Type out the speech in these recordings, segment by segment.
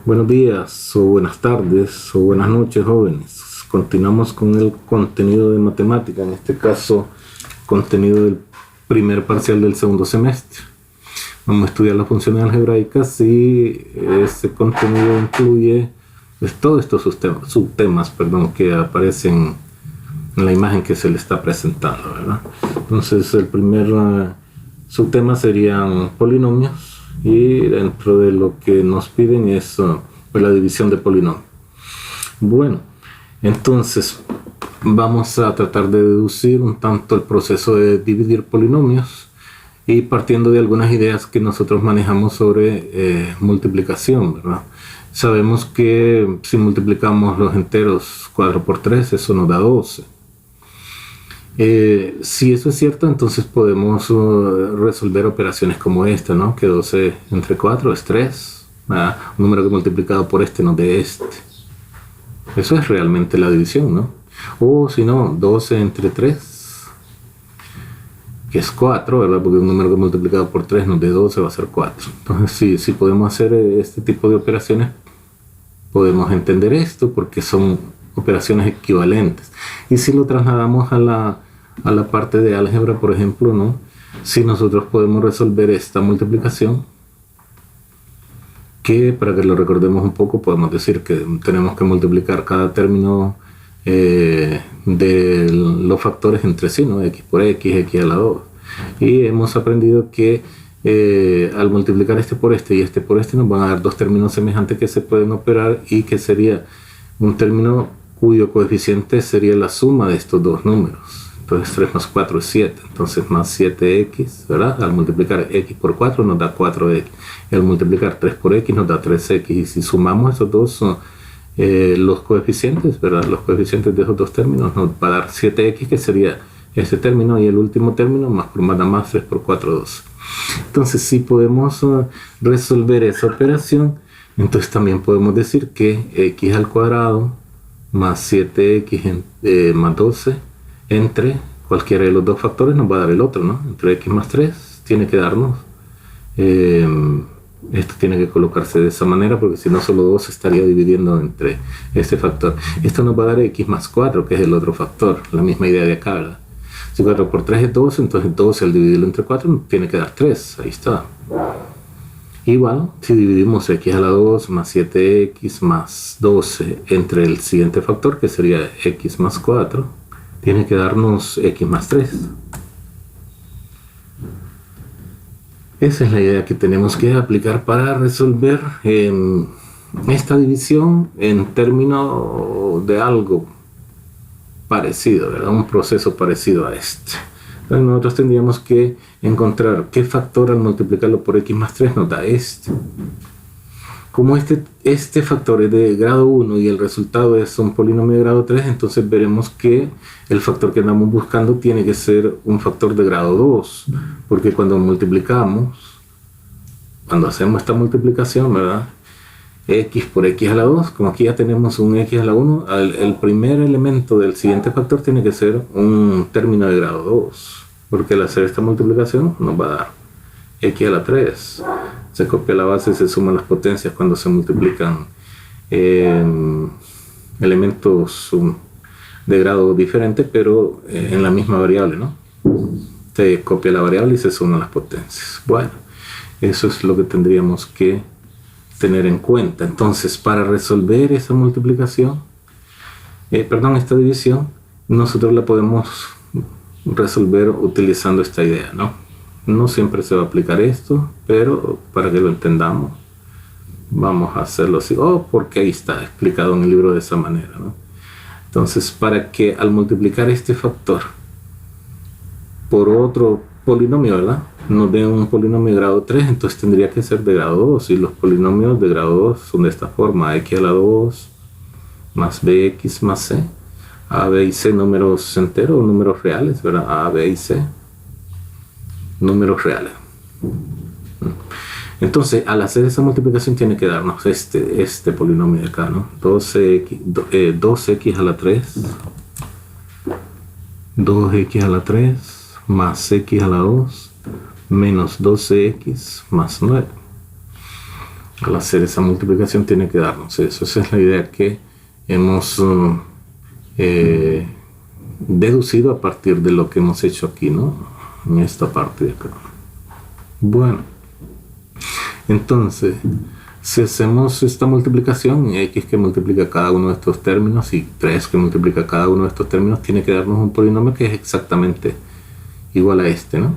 Buenos días o buenas tardes o buenas noches, jóvenes. Continuamos con el contenido de matemática, en este caso contenido del primer parcial del segundo semestre. Vamos a estudiar las funciones algebraicas y este contenido incluye pues, todos estos subtemas que aparecen en la imagen que se le está presentando, ¿verdad? Entonces el primer subtema serían polinomios, y dentro de lo que nos piden es pues la división de polinomios. Bueno, entonces vamos a tratar de deducir un tanto el proceso de dividir polinomios y partiendo de algunas ideas que nosotros manejamos sobre multiplicación, ¿verdad? Sabemos que si multiplicamos los enteros 4 por 3, eso nos da 12. Si eso es cierto, entonces podemos resolver operaciones como esta, ¿no? Que 12 entre 4 es 3. Un número que multiplicado por este nos dé este. Eso es realmente la división, ¿no? O si no, 12 entre 3, que es 4, ¿verdad? Porque un número que multiplicado por 3 nos dé 12 va a ser 4. Entonces, si podemos hacer este tipo de operaciones, podemos entender esto porque son operaciones equivalentes. Y si lo trasladamos a la parte de álgebra, por ejemplo, ¿no? Si nosotros podemos resolver esta multiplicación, que para que lo recordemos un poco, podemos decir que tenemos que multiplicar cada término de los factores entre sí, ¿no? X por X, X a la 2. Y hemos aprendido que al multiplicar este por este y este por este nos van a dar dos términos semejantes que se pueden operar y que sería un término cuyo coeficiente sería la suma de estos dos números. Entonces 3 más 4 es 7, entonces más 7x, ¿verdad? Al multiplicar x por 4 nos da 4x, y al multiplicar 3 por x nos da 3x, y si sumamos esos dos los coeficientes, ¿verdad? Los coeficientes de esos dos términos nos va a dar 7x, que sería este término, y el último término, más por más da más, 3 por 4, 12. Entonces si podemos resolver esa operación, entonces también podemos decir que x al cuadrado más 7x más 12 entre cualquiera de los dos factores nos va a dar el otro, ¿no? Entre x más 3 tiene que darnos, esto tiene que colocarse de esa manera porque si no solo 2 estaría dividiendo entre este factor. Esto nos va a dar x más 4, que es el otro factor, la misma idea de acá, ¿verdad? Si 4 por 3 es 12, entonces 12 al dividirlo entre 4 nos tiene que dar 3, ahí está. Igual, si dividimos x a la 2 más 7x más 12 entre el siguiente factor, que sería x más 4, tiene que darnos x más 3. Esa es la idea que tenemos que aplicar para resolver esta división en términos de algo parecido, ¿verdad? Un proceso parecido a este. Entonces nosotros tendríamos que encontrar qué factor al multiplicarlo por x más 3 nos da este. Como este factor es de grado 1 y el resultado es un polinomio de grado 3, entonces veremos que el factor que andamos buscando tiene que ser un factor de grado 2, porque cuando multiplicamos, cuando hacemos esta multiplicación, ¿verdad? X por x a la 2, como aquí ya tenemos un x a la 1, el primer elemento del siguiente factor tiene que ser un término de grado 2, porque al hacer esta multiplicación nos va a dar x a la 3. Se copia la base y se suman las potencias cuando se multiplican elementos de grado diferente, pero en la misma variable, ¿no? Se copia la variable y se suman las potencias. Bueno, eso es lo que tendríamos que tener en cuenta. Entonces, para resolver esa multiplicación, esta división, nosotros la podemos resolver utilizando esta idea, ¿no? No siempre se va a aplicar esto, pero para que lo entendamos, vamos a hacerlo así. Porque ahí está explicado en el libro de esa manera, ¿no? Entonces, para que al multiplicar este factor por otro polinomio, ¿verdad? Nos dé un polinomio de grado 3, entonces tendría que ser de grado 2. Y los polinomios de grado 2 son de esta forma: x a la 2 más bx más c. A, b y c números enteros, números reales, ¿verdad? A, b y c. Números reales. Entonces, al hacer esa multiplicación tiene que darnos este polinomio de acá, ¿no? 2x a la 3, 2x a la 3 más x a la 2 menos 12x más 9. Al hacer esa multiplicación tiene que darnos eso. Esa es la idea que hemos deducido a partir de lo que hemos hecho aquí, ¿no? En esta parte de acá. Bueno, entonces, si hacemos esta multiplicación, x que multiplica cada uno de estos términos y 3 que multiplica cada uno de estos términos, tiene que darnos un polinomio que es exactamente igual a este, ¿no?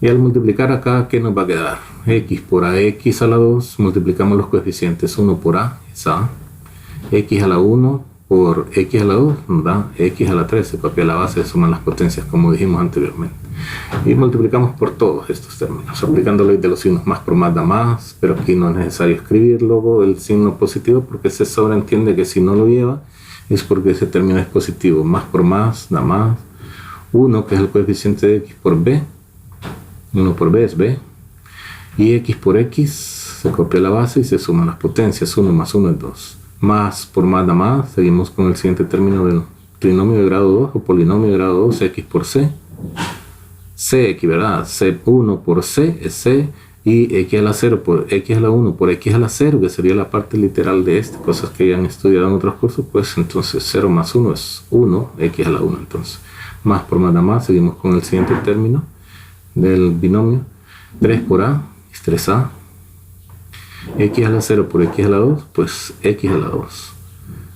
Y al multiplicar acá, ¿qué nos va a quedar? X por ax a la 2, multiplicamos los coeficientes. 1 por a es a, x a la 1 por x a la 2 nos da x a la 3, se copia la base, se suman las potencias como dijimos anteriormente. Y multiplicamos por todos estos términos, aplicando la ley de los signos. Más por más da más, pero aquí no es necesario escribir luego el signo positivo porque se sobreentiende que si no lo lleva es porque ese término es positivo. Más por más da más. 1, que es el coeficiente de x por b, 1 por b es b, y x por x, se copia la base y se suman las potencias. 1 más 1 es 2. Más por más da más, seguimos con el siguiente término del trinomio de grado 2 o polinomio de grado 2, x por c, cx, ¿verdad? C1 por c es c, y x a la 0 por x a la 1 por x a la 0, que sería la parte literal de este, cosas que ya han estudiado en otros cursos, pues entonces 0 más 1 es 1, x a la 1, entonces más por más da más, seguimos con el siguiente término del binomio, 3 por a es 3a, x a la 0 por x a la 2, pues x a la 2.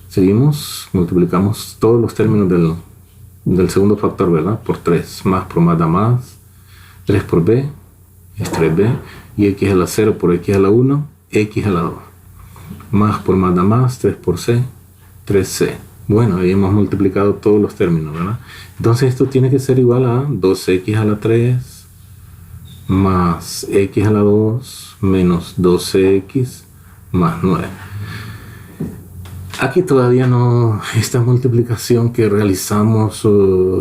Seguimos, multiplicamos todos los términos del segundo factor, ¿verdad? Por 3, más por más da más, 3 por b es 3b, y x a la 0 por x a la 1, x a la 2. Más por más da más, 3 por c, 3c. Bueno, ahí hemos multiplicado todos los términos, ¿verdad? Entonces esto tiene que ser igual a 2x a la 3 más x a la 2 menos 12x más 9. Aquí todavía no, esta multiplicación que realizamos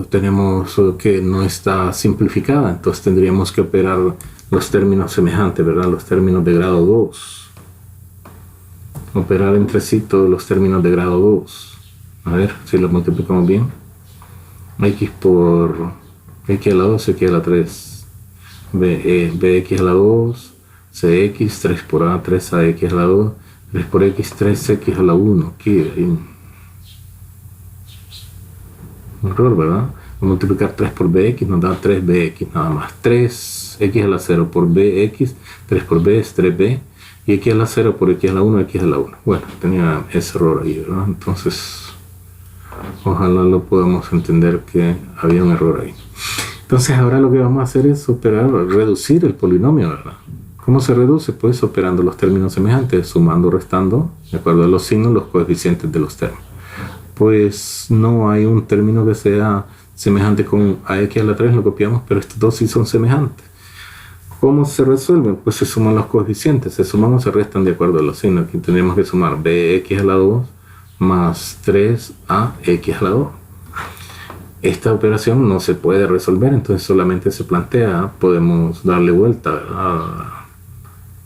tenemos que no está simplificada, entonces tendríamos que operar los términos semejantes, ¿verdad? Los términos de grado 2. Operar entre sí todos los términos de grado 2. A ver si los multiplicamos bien. X por x a la 2, x a la 3. Bx a la 2, cx, 3 por a, 3ax a la 2, 3 por x, 3x a la 1. Aquí hay un error, ¿verdad? Multiplicar 3 por bx nos da 3bx nada más. 3x a la 0 por bx, 3 por b es 3b, y x a la 0 por x a la 1, x a la 1. Bueno, tenía ese error ahí, ¿verdad? Entonces, ojalá lo podamos entender que había un error ahí. Entonces ahora lo que vamos a hacer es operar, reducir el polinomio, ¿verdad? ¿Cómo se reduce? Pues operando los términos semejantes, sumando, restando, de acuerdo a los signos, los coeficientes de los términos. Pues no hay un término que sea semejante con ax a la 3, lo copiamos, pero estos dos sí son semejantes. ¿Cómo se resuelven? Pues se suman los coeficientes, se suman o se restan de acuerdo a los signos. Aquí tenemos que sumar bx a la 2 más 3ax a la 2. Esta operación no se puede resolver, entonces solamente se plantea, podemos darle vuelta, ¿verdad?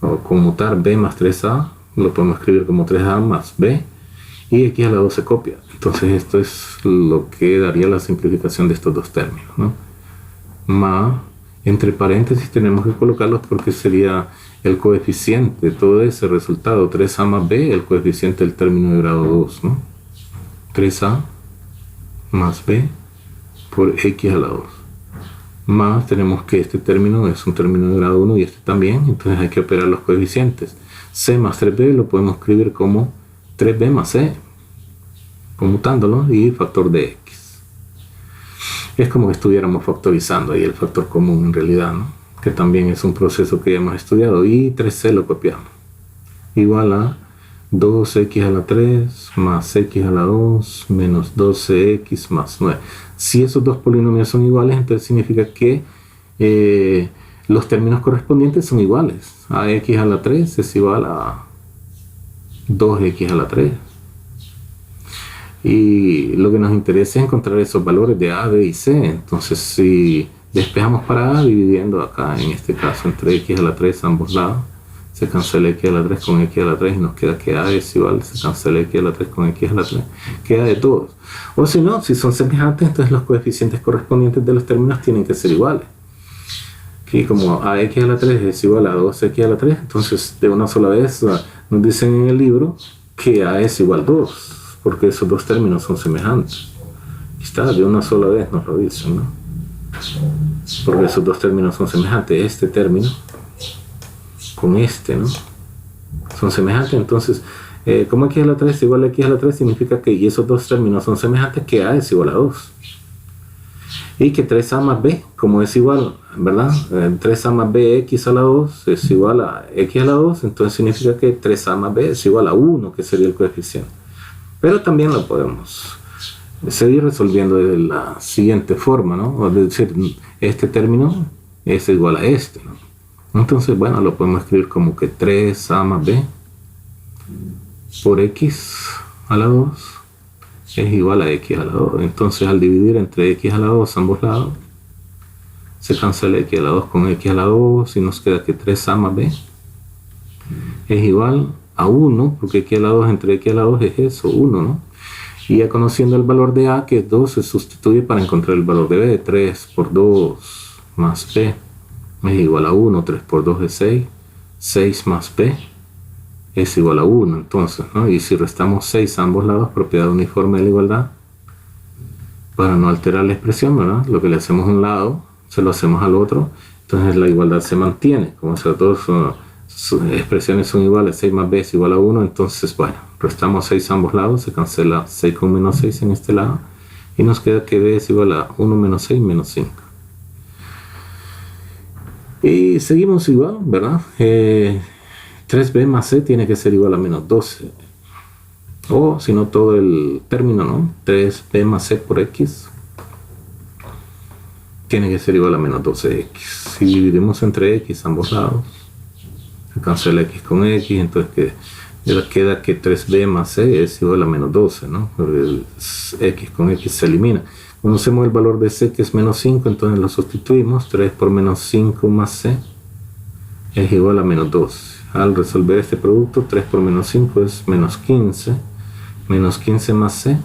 O conmutar b más 3a, lo podemos escribir como 3a más b, y x a la 2 se copia. Entonces esto es lo que daría la simplificación de estos dos términos, ¿no? Más, entre paréntesis tenemos que colocarlos porque sería el coeficiente de todo ese resultado, 3a más b, el coeficiente del término de grado 2, ¿no? 3a más b por x a la 2. Más tenemos que este término es un término de grado 1 y este también, entonces hay que operar los coeficientes. C más 3b lo podemos escribir como 3b más c, conmutándolo, y factor de x. Es como que estuviéramos factorizando ahí el factor común en realidad, ¿no? Que también es un proceso que ya hemos estudiado, y 3c lo copiamos. Igual a 2x a la 3 más x a la 2 menos 12x más 9. Si esos dos polinomios son iguales, entonces significa que los términos correspondientes son iguales. Ax a la 3 es igual a 2x a la 3. Y lo que nos interesa es encontrar esos valores de a, b y c. Entonces si despejamos para a, dividiendo acá, en este caso, entre x a la 3 a ambos lados, se cancela x a la 3 con x a la 3 y nos queda que a es igual, se cancela x a la 3 con x a la 3, queda de todos. O si no, si son semejantes, entonces los coeficientes correspondientes de los términos tienen que ser iguales. Aquí como ax a la 3 es igual a 2x a la 3, entonces de una sola vez nos dicen en el libro que a es igual 2, porque esos dos términos son semejantes. Aquí está, de una sola vez nos lo dicen, ¿no? Porque esos dos términos son semejantes, este término con este, ¿no? Son semejantes, entonces, como x a la 3 es igual a x a la 3, significa que y esos dos términos son semejantes, que a es igual a 2. Y que 3a más b, como es igual, ¿verdad? 3a más b x a la 2 es igual a x a la 2, entonces significa que 3a más b es igual a 1, que sería el coeficiente. Pero también lo podemos seguir resolviendo de la siguiente forma, ¿no? Es decir, este término es igual a este, ¿no? Entonces, bueno, lo podemos escribir como que 3a más b por x a la 2 es igual a x a la 2. Entonces, al dividir entre x a la 2 ambos lados, se cancela x a la 2 con x a la 2 y nos queda que 3a más b es igual a 1, porque x a la 2 entre x a la 2 es eso, 1, ¿no? Y ya conociendo el valor de a, que es 2, se sustituye para encontrar el valor de b. 3 por 2 más b es igual a 1, 3 por 2 es 6, 6 más b es igual a 1, entonces, ¿no? Y si restamos 6 a ambos lados, propiedad uniforme de la igualdad, para no alterar la expresión, ¿verdad? Lo que le hacemos a un lado, se lo hacemos al otro, entonces la igualdad se mantiene. Como esas dos expresiones son iguales, 6 más b es igual a 1, entonces, bueno, restamos 6 a ambos lados, se cancela 6 con menos 6 en este lado, y nos queda que b es igual a 1 menos 6 menos 5. Y seguimos igual, ¿verdad? 3b más c tiene que ser igual a menos 12. O si no, todo el término, ¿no? 3b más c por x tiene que ser igual a menos 12x. Si dividimos entre x ambos lados, se cancela x con x, entonces queda que 3b más c es igual a menos 12, ¿no? Porque x con x se elimina. Conocemos el valor de c, que es menos 5, entonces lo sustituimos. 3 por menos 5 más c es igual a menos 12. Al resolver este producto, 3 por menos 5 es menos 15. Menos 15 más c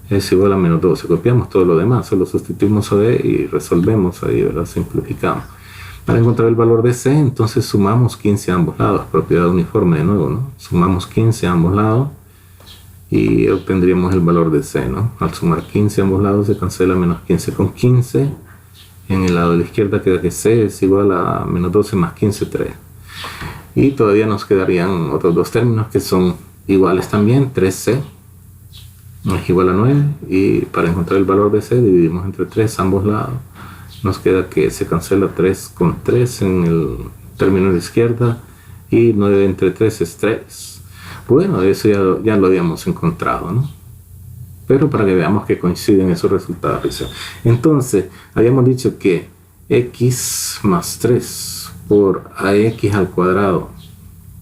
es igual a menos 12. Copiamos todo lo demás, solo sustituimos a d y resolvemos ahí, ¿verdad? Simplificamos. Para encontrar el valor de c, entonces sumamos 15 a ambos lados, propiedad uniforme de nuevo, ¿no? Sumamos 15 a ambos lados y obtendríamos el valor de c, ¿no? Al sumar 15 a ambos lados se cancela menos 15 con 15. En el lado de la izquierda queda que c es igual a menos 12 más 15, 3. Y todavía nos quedarían otros dos términos que son iguales también. 3c es igual a 9, y para encontrar el valor de c dividimos entre 3 ambos lados. Nos queda que se cancela 3 con 3 en el término de la izquierda, y 9 entre 3 es 3. Bueno, eso ya lo habíamos encontrado, ¿no? Pero para que veamos que coinciden esos resultados. Entonces, habíamos dicho que x más 3 por ax al cuadrado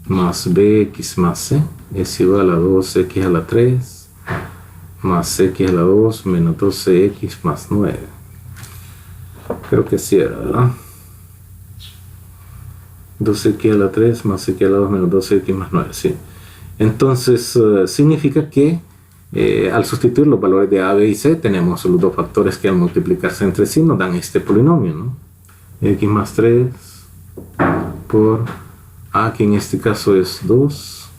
más bx más c es igual a 2x a la 3 más x a la 2 menos 12x más 9. Creo que sí era, ¿verdad? 2x a la 3 más x a la 2 menos 12x más 9, sí. Entonces, significa que al sustituir los valores de a, b y c, tenemos los dos factores que al multiplicarse entre sí nos dan este polinomio, ¿no? X más 3 por a, que en este caso es 2,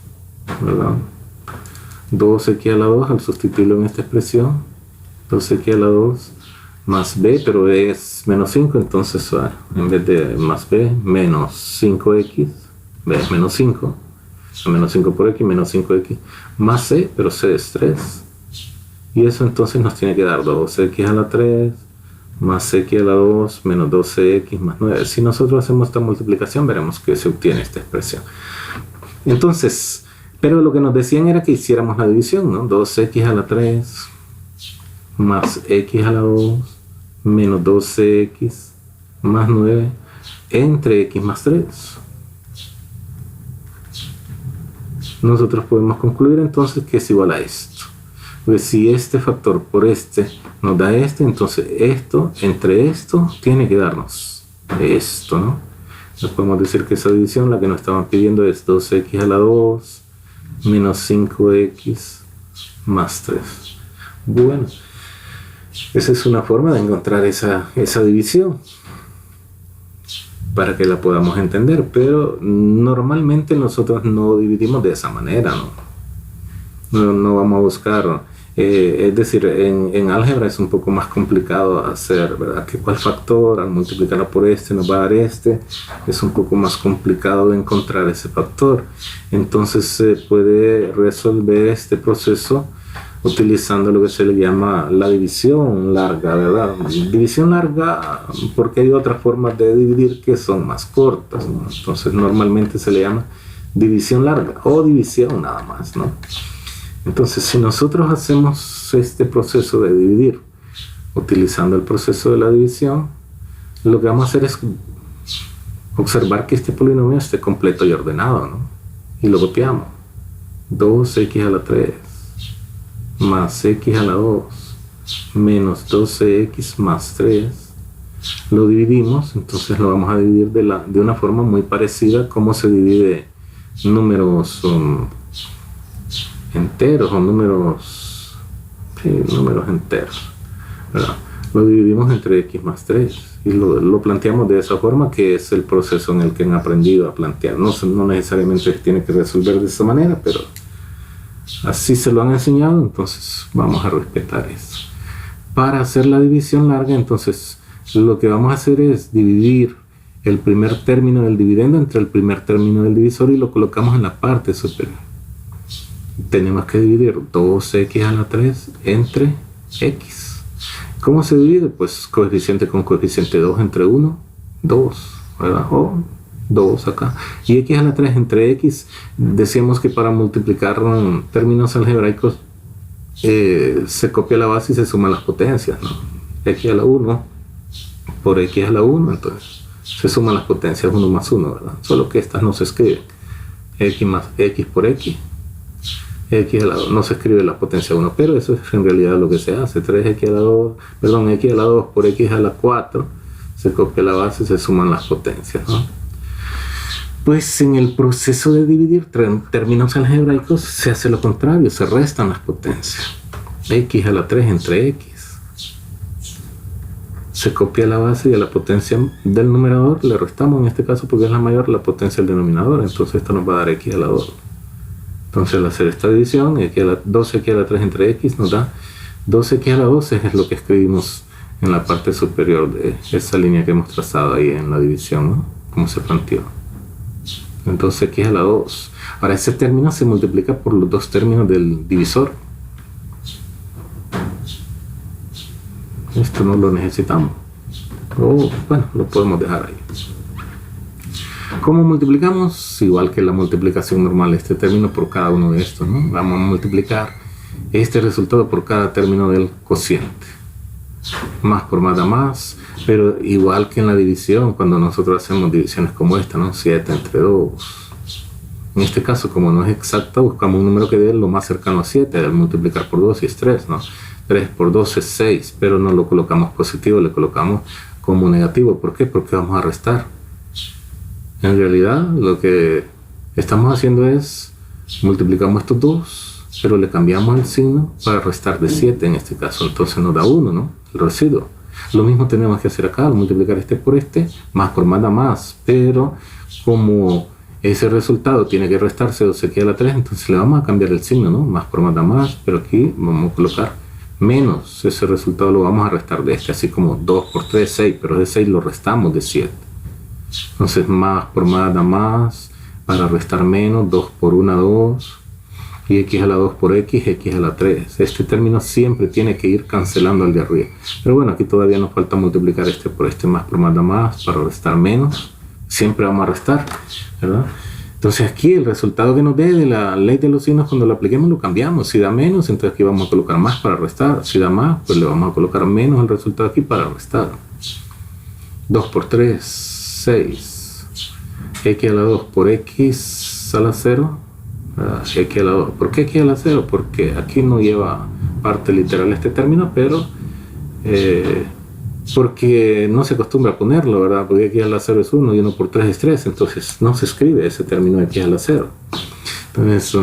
¿verdad? 2x a la 2, al sustituirlo en esta expresión, 2x a la 2 más b, pero b es menos 5, entonces en vez de más b, menos 5x, b es menos 5, menos 5 por x, menos 5x, más c, pero c es 3, y eso entonces nos tiene que dar 2x a la 3 más x a la 2 menos 12x más 9. Si nosotros hacemos esta multiplicación, veremos que se obtiene esta expresión. Entonces, pero lo que nos decían era que hiciéramos la división, ¿no? 2x a la 3 más x a la 2 menos 12x más 9 entre x más 3. Nosotros podemos concluir entonces que es igual a esto. Pues si este factor por este nos da este, entonces esto entre esto tiene que darnos esto, ¿no? Entonces podemos decir que esa división, la que nos estaban pidiendo, es 2x a la 2 menos 5x más 3. Bueno, esa es una forma de encontrar esa división. para que la podamos entender, pero normalmente nosotros no dividimos de esa manera, no vamos a buscar, es decir, en álgebra es un poco más complicado hacer, ¿verdad? Que cuál factor al multiplicarlo por este nos va a dar este, es un poco más complicado de encontrar ese factor. Entonces se puede resolver este proceso utilizando lo que se le llama la división larga, ¿verdad? División larga porque hay otras formas de dividir que son más cortas, ¿no? Entonces normalmente se le llama división larga o división nada más, ¿no? Entonces, si nosotros hacemos este proceso de dividir utilizando el proceso de la división, lo que vamos a hacer es observar que este polinomio esté completo y ordenado, ¿no? Y lo copiamos. 2x a la 3 más x a la 2 menos 12x más 3. Lo dividimos, entonces lo vamos a dividir de una forma muy parecida como se divide números enteros o números enteros, ¿verdad? Lo dividimos entre x más 3 y lo planteamos de esa forma, que es el proceso en el que han aprendido a plantear. No necesariamente tiene que resolver de esa manera, pero así se lo han enseñado, entonces vamos a respetar eso. Para hacer la división larga, entonces lo que vamos a hacer es dividir el primer término del dividendo entre el primer término del divisor y lo colocamos en la parte superior. Tenemos que dividir 2x a la 3 entre x. ¿Cómo se divide? Pues coeficiente con coeficiente 2 entre 1, 2, ¿verdad? O 2 acá. Y x a la 3 entre x, decíamos que para multiplicar términos algebraicos se copia la base y se suman las potencias, ¿no? X a la 1 por x a la 1, entonces se suman las potencias 1 más 1, ¿verdad? Solo que estas no se escriben. X más x por x. X a la 2, no se escribe la potencia 1, pero eso es en realidad lo que se hace. 3x a la 2, perdón, x a la 2 por x a la 4, se copia la base y se suman las potencias, ¿no? Pues en el proceso de dividir términos algebraicos se hace lo contrario, se restan las potencias. X a la 3 entre x. Se copia la base y a la potencia del numerador le restamos, en este caso porque es la mayor, la potencia del denominador, entonces esto nos va a dar x a la 2. Entonces al hacer esta división, 12x a la 3 entre x nos da 12x a la 12, es lo que escribimos en la parte superior de esa línea que hemos trazado ahí en la división, ¿no? Como se planteó. Entonces x a la 2. Ahora ese término se multiplica por los dos términos del divisor. Esto no lo necesitamos. O bueno, lo podemos dejar ahí. ¿Cómo multiplicamos? Igual que la multiplicación normal, este término por cada uno de estos, ¿no? Vamos a multiplicar este resultado por cada término del cociente. Más por más da más, pero igual que en la división, cuando nosotros hacemos divisiones como esta, ¿no? 7 entre 2. En este caso, como no es exacta, buscamos un número que dé lo más cercano a 7, al multiplicar por 2 y es 3, ¿no? 3 por 2 es 6, pero no lo colocamos positivo, le colocamos como negativo. ¿Por qué? Porque vamos a restar. En realidad, lo que estamos haciendo es multiplicamos estos dos, pero le cambiamos el signo para restar de 7 en este caso. Entonces nos da 1, ¿no? El residuo. Lo mismo tenemos que hacer acá, al multiplicar este por este, más por más da más. Pero como ese resultado tiene que restarse 12x a la 3, entonces le vamos a cambiar el signo, ¿no? Más por más da más, pero aquí vamos a colocar menos. Ese resultado lo vamos a restar de este, así como 2 por 3, 6, pero de 6 lo restamos de 7. Entonces más por más da más, para restar menos, 2 por 1, 2, y x a la 2 por x, x a la 3. Este término siempre tiene que ir cancelando el de arriba. Pero bueno, aquí todavía nos falta multiplicar este por este, más por más da más, para restar menos. Siempre vamos a restar, ¿verdad? Entonces aquí el resultado que nos dé de la ley de los signos, cuando lo apliquemos lo cambiamos. Si da menos, entonces aquí vamos a colocar más para restar. Si da más, pues le vamos a colocar menos el resultado aquí para restar. 2 por 3, 6. X a la 2 por x a la 0. X a la 2. ¿Por qué x a la 0? Porque aquí no lleva parte literal este término, pero porque no se acostumbra a ponerlo, ¿verdad? Porque x a la 0 es 1 y 1 por 3 es 3, entonces no se escribe ese término x a la 0. Entonces,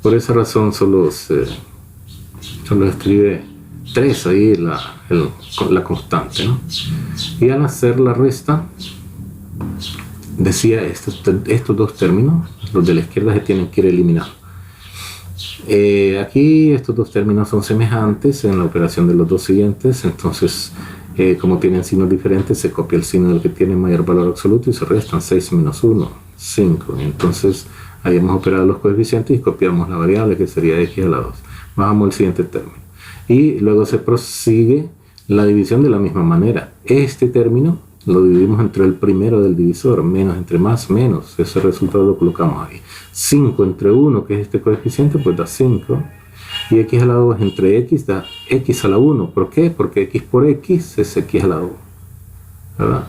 por esa razón solo escribe 3 ahí la constante, ¿no? Y al hacer la resta, decía, estos dos términos, los de la izquierda, se tienen que ir eliminando. Aquí estos dos términos son semejantes en la operación de los dos siguientes, entonces como tienen signos diferentes, se copia el signo del que tiene mayor valor absoluto y se restan 6 menos 1, 5. Entonces habíamos operado los coeficientes y copiamos la variable que sería x a la 2. Bajamos el siguiente término. Y luego se prosigue la división de la misma manera. Este término lo dividimos entre el primero del divisor, menos entre más, menos. Ese resultado lo colocamos ahí. 5 entre 1, que es este coeficiente, pues da 5. Y x a la 2 entre x da x a la 1. ¿Por qué? Porque x por x es x a la 2. ¿Verdad?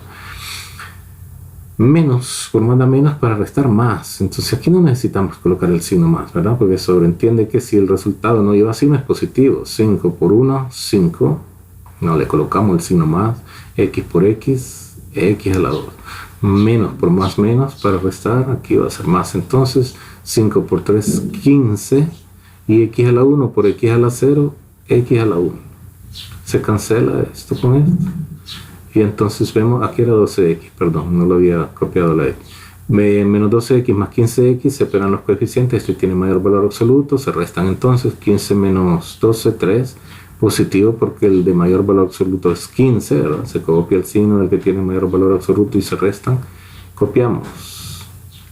Menos por más da menos para restar más. Entonces aquí no necesitamos colocar el signo más, ¿verdad? Porque sobreentiende que si el resultado no lleva signo es positivo. 5 por 1, 5. No le colocamos el signo más. X por x, x a la 2. Menos por más menos para restar. Aquí va a ser más. Entonces 5 por 3, 15. Y x a la 1 por x a la 0, x a la 1. Se cancela esto con esto. Y entonces vemos, aquí era 12x, perdón, no lo había copiado la x. Menos 12x más 15x, se operan los coeficientes, este tiene mayor valor absoluto, se restan entonces 15 menos 12, 3. Positivo porque el de mayor valor absoluto es 15, ¿verdad? Se copia el signo del que tiene mayor valor absoluto y se restan. Copiamos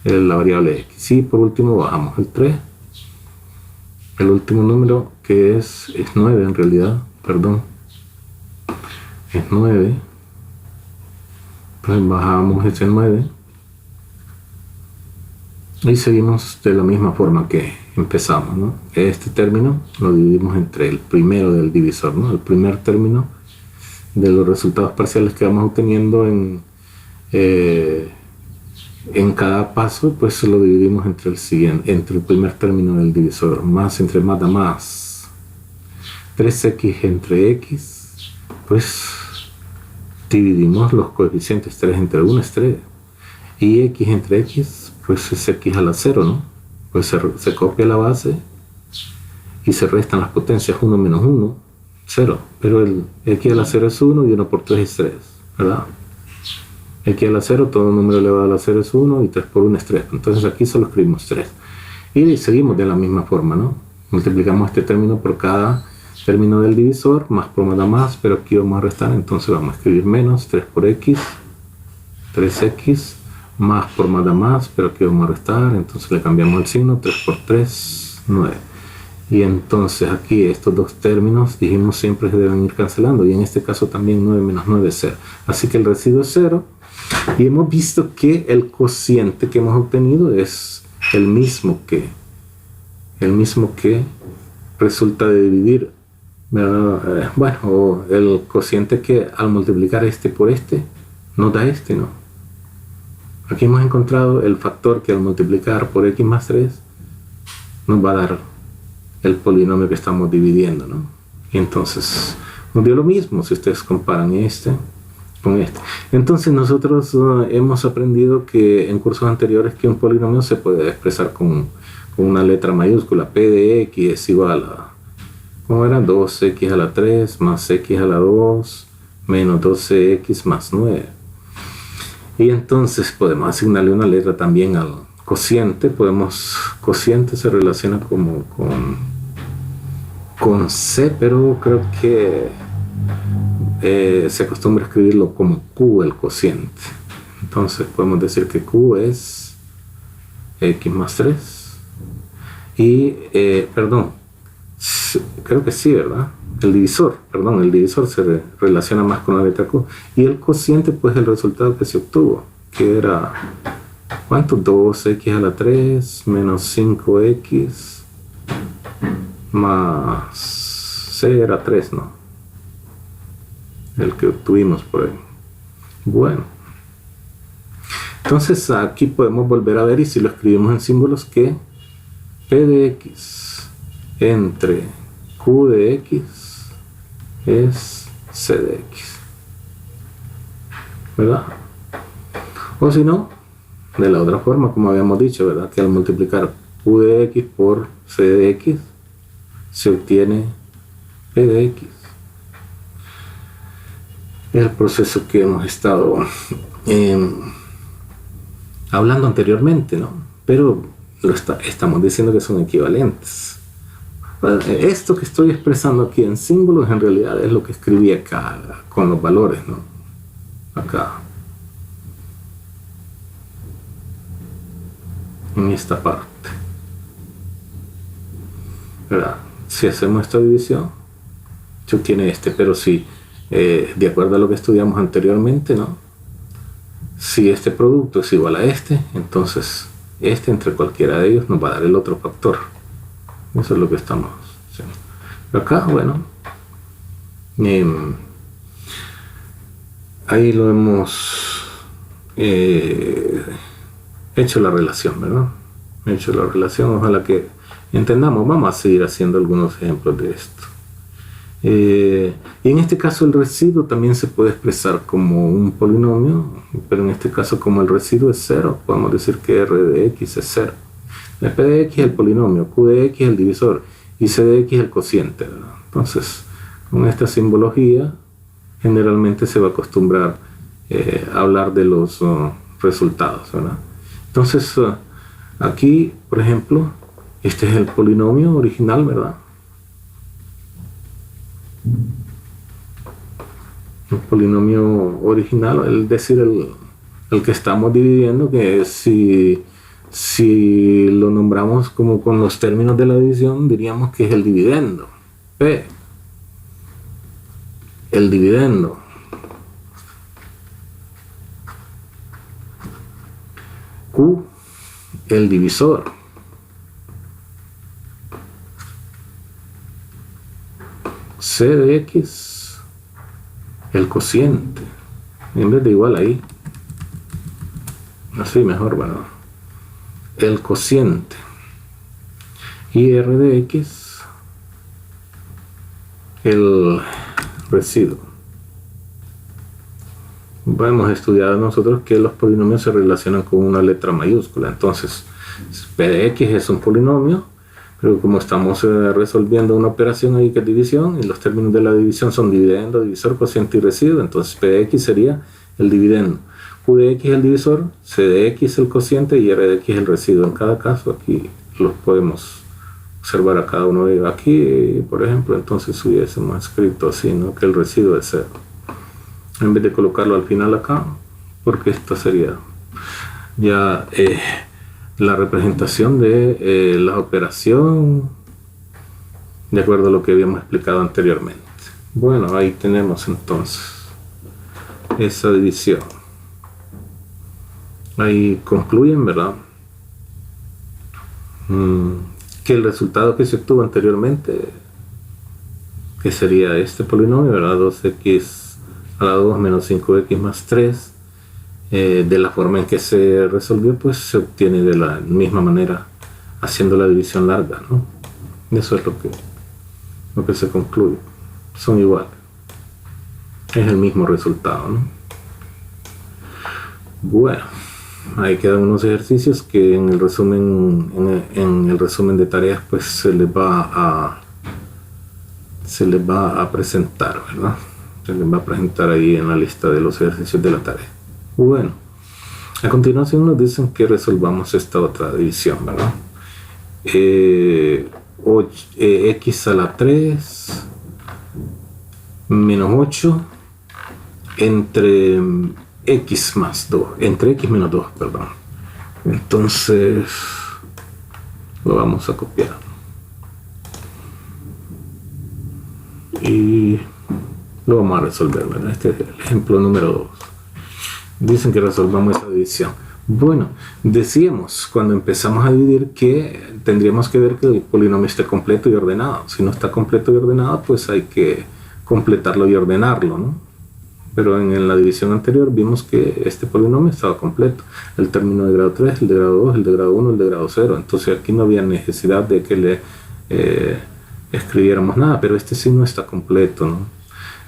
la variable x. Y por último bajamos el 3. El último número que es 9 en realidad, perdón, es 9, pues bajamos ese 9 y seguimos de la misma forma que empezamos, ¿no? Este término lo dividimos entre el primero del divisor, ¿no? El primer término de los resultados parciales que vamos obteniendo en cada paso, pues lo dividimos entre el siguiente, entre el primer término del divisor. Más entre más da más. 3x entre x, pues dividimos los coeficientes. 3 entre 1 es 3. Y x entre x, pues es x a la 0, ¿no? Pues se copia la base y se restan las potencias. 1 menos 1, 0. Pero el x a la 0 es 1 y 1 por 3 es 3, ¿verdad? X a la 0, todo número elevado a la 0 es 1 y 3 por 1 es 3. Entonces aquí solo escribimos 3. Y seguimos de la misma forma, ¿no? Multiplicamos este término por cada término del divisor, más por más da más, pero aquí vamos a restar, entonces vamos a escribir menos 3 por x, 3x, más por más da más, pero aquí vamos a restar, entonces le cambiamos el signo, 3 por 3, 9. Y entonces aquí estos dos términos dijimos siempre se deben ir cancelando, y en este caso también 9 menos 9 es 0. Así que el residuo es 0. Y hemos visto que el cociente que hemos obtenido es el mismo que resulta de dividir, bueno, o el cociente que al multiplicar este por este nos da este, ¿no? Aquí hemos encontrado el factor que al multiplicar por x más 3 nos va a dar el polinomio que estamos dividiendo, ¿no? Y entonces nos dio lo mismo si ustedes comparan este con este. Entonces nosotros hemos aprendido que en cursos anteriores que un polinomio se puede expresar con una letra mayúscula. P de x es igual a, ¿cómo era? 2x a la 3 más x a la 2 menos 12x más 9. Y entonces podemos asignarle una letra también al cociente. Cociente se relaciona como con C, pero creo que se acostumbra a escribirlo como Q, el cociente. Entonces podemos decir que Q es x más 3 y perdón, creo que sí, ¿verdad? El divisor se relaciona más con la letra Q, y el cociente pues el resultado que se obtuvo, que era ¿cuánto? 2x a la 3 menos 5x más C era 3, ¿no? El que obtuvimos por ahí. Bueno, entonces aquí podemos volver a ver, y si lo escribimos en símbolos, que P de x entre Q de x es C de x, ¿verdad? O si no, de la otra forma, como habíamos dicho, ¿verdad? Que al multiplicar Q de x por C de x se obtiene P de x. El proceso que hemos estado hablando anteriormente, ¿no? Pero estamos diciendo que son equivalentes. Esto que estoy expresando aquí en símbolos en realidad es lo que escribí acá con los valores, ¿no? Acá, en esta parte, ¿verdad? Si hacemos esta división, se obtiene este, pero si de acuerdo a lo que estudiamos anteriormente, ¿no? Si este producto es igual a este, entonces este entre cualquiera de ellos nos va a dar el otro factor. Eso es lo que estamos haciendo. Pero acá, bueno, ahí lo hemos hecho la relación, ¿verdad? Hecho la relación, ojalá que entendamos. Vamos a seguir haciendo algunos ejemplos de esto. Y en este caso el residuo también se puede expresar como un polinomio, pero en este caso como el residuo es 0, podemos decir que R de X es 0. El P de X es el polinomio, Q de X es el divisor y C de X es el cociente, ¿verdad? Entonces, con esta simbología generalmente se va a acostumbrar a hablar de los resultados, ¿verdad? Entonces, aquí, por ejemplo, este es el polinomio original, ¿verdad? El polinomio original, es decir, el que estamos dividiendo, que si lo nombramos como con los términos de la división, diríamos que es el dividendo. P, el dividendo. Q, el divisor. C de X, el cociente. En vez de igual ahí. Así mejor, bueno. El cociente. Y R de X, el residuo. Hemos estudiado nosotros que los polinomios se relacionan con una letra mayúscula. Entonces, P de X es un polinomio, pero como estamos resolviendo una operación ahí que es división, y los términos de la división son dividendo, divisor, cociente y residuo, entonces P de X sería el dividendo. Q de X es el divisor, C de X es el cociente y R de X es el residuo. En cada caso aquí los podemos observar a cada uno de ellos. Aquí, por ejemplo, entonces hubiésemos escrito así, ¿no? Que el residuo es 0. En vez de colocarlo al final acá, porque esto sería ya la representación de la operación de acuerdo a lo que habíamos explicado anteriormente. Bueno, ahí tenemos entonces esa división. Ahí concluyen, ¿verdad? Que el resultado que se obtuvo anteriormente, que sería este polinomio, ¿verdad? 2x a la 2 menos 5x más 3, de la forma en que se resolvió, pues se obtiene de la misma manera haciendo la división larga, ¿no? Eso es lo que se concluye. Son iguales. Es el mismo resultado, ¿no? Bueno, ahí quedan unos ejercicios que en el resumen de tareas pues se les va a presentar, ¿verdad? Se les va a presentar ahí en la lista de los ejercicios de la tarea. Bueno, a continuación nos dicen que resolvamos esta otra división, ¿verdad? X a la 3 menos 8 entre X más 2, entre X menos 2, perdón. Entonces lo vamos a copiar y lo vamos a resolver, ¿verdad? Este es el ejemplo número 2. Dicen que resolvamos esa división. Bueno, decíamos cuando empezamos a dividir que tendríamos que ver que el polinomio esté completo y ordenado. Si no está completo y ordenado, pues hay que completarlo y ordenarlo, ¿no? Pero en la división anterior vimos que este polinomio estaba completo. El término de grado 3, el de grado 2, el de grado 1, el de grado 0. Entonces aquí no había necesidad de que le escribiéramos nada, pero este sí no está completo, ¿no?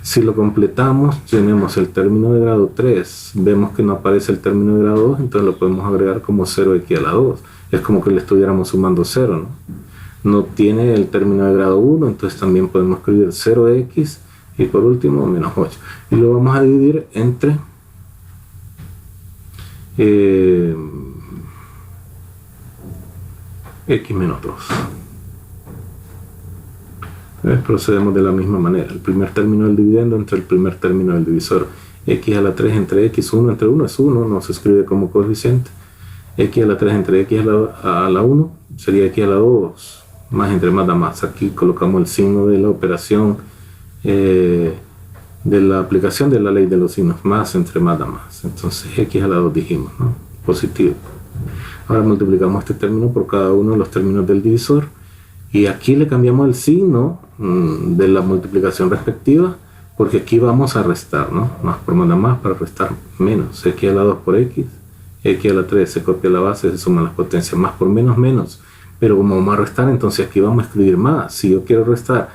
Si lo completamos, tenemos el término de grado 3, vemos que no aparece el término de grado 2, entonces lo podemos agregar como 0x a la 2. Es como que le estuviéramos sumando 0, ¿no? No tiene el término de grado 1, entonces también podemos escribir 0x y por último menos 8. Y lo vamos a dividir entre x menos 2. Procedemos de la misma manera. El primer término del dividendo entre el primer término del divisor. X a la 3 entre x, 1 entre 1 es 1, no se escribe como coeficiente. X a la 3 entre x a la 1 sería x a la 2, más entre más da más. Aquí colocamos el signo de la operación de la aplicación de la ley de los signos, más entre más da más. Entonces x a la 2 dijimos, ¿no? Positivo. Ahora multiplicamos este término por cada uno de los términos del divisor y aquí le cambiamos el signo de la multiplicación respectiva, porque aquí vamos a restar, ¿no? Más por más da más para restar menos. X a la 2 por x, x a la 3 se copia la base, se suman las potencias, más por menos, menos. Pero como vamos a restar, entonces aquí vamos a escribir más. Si yo quiero restar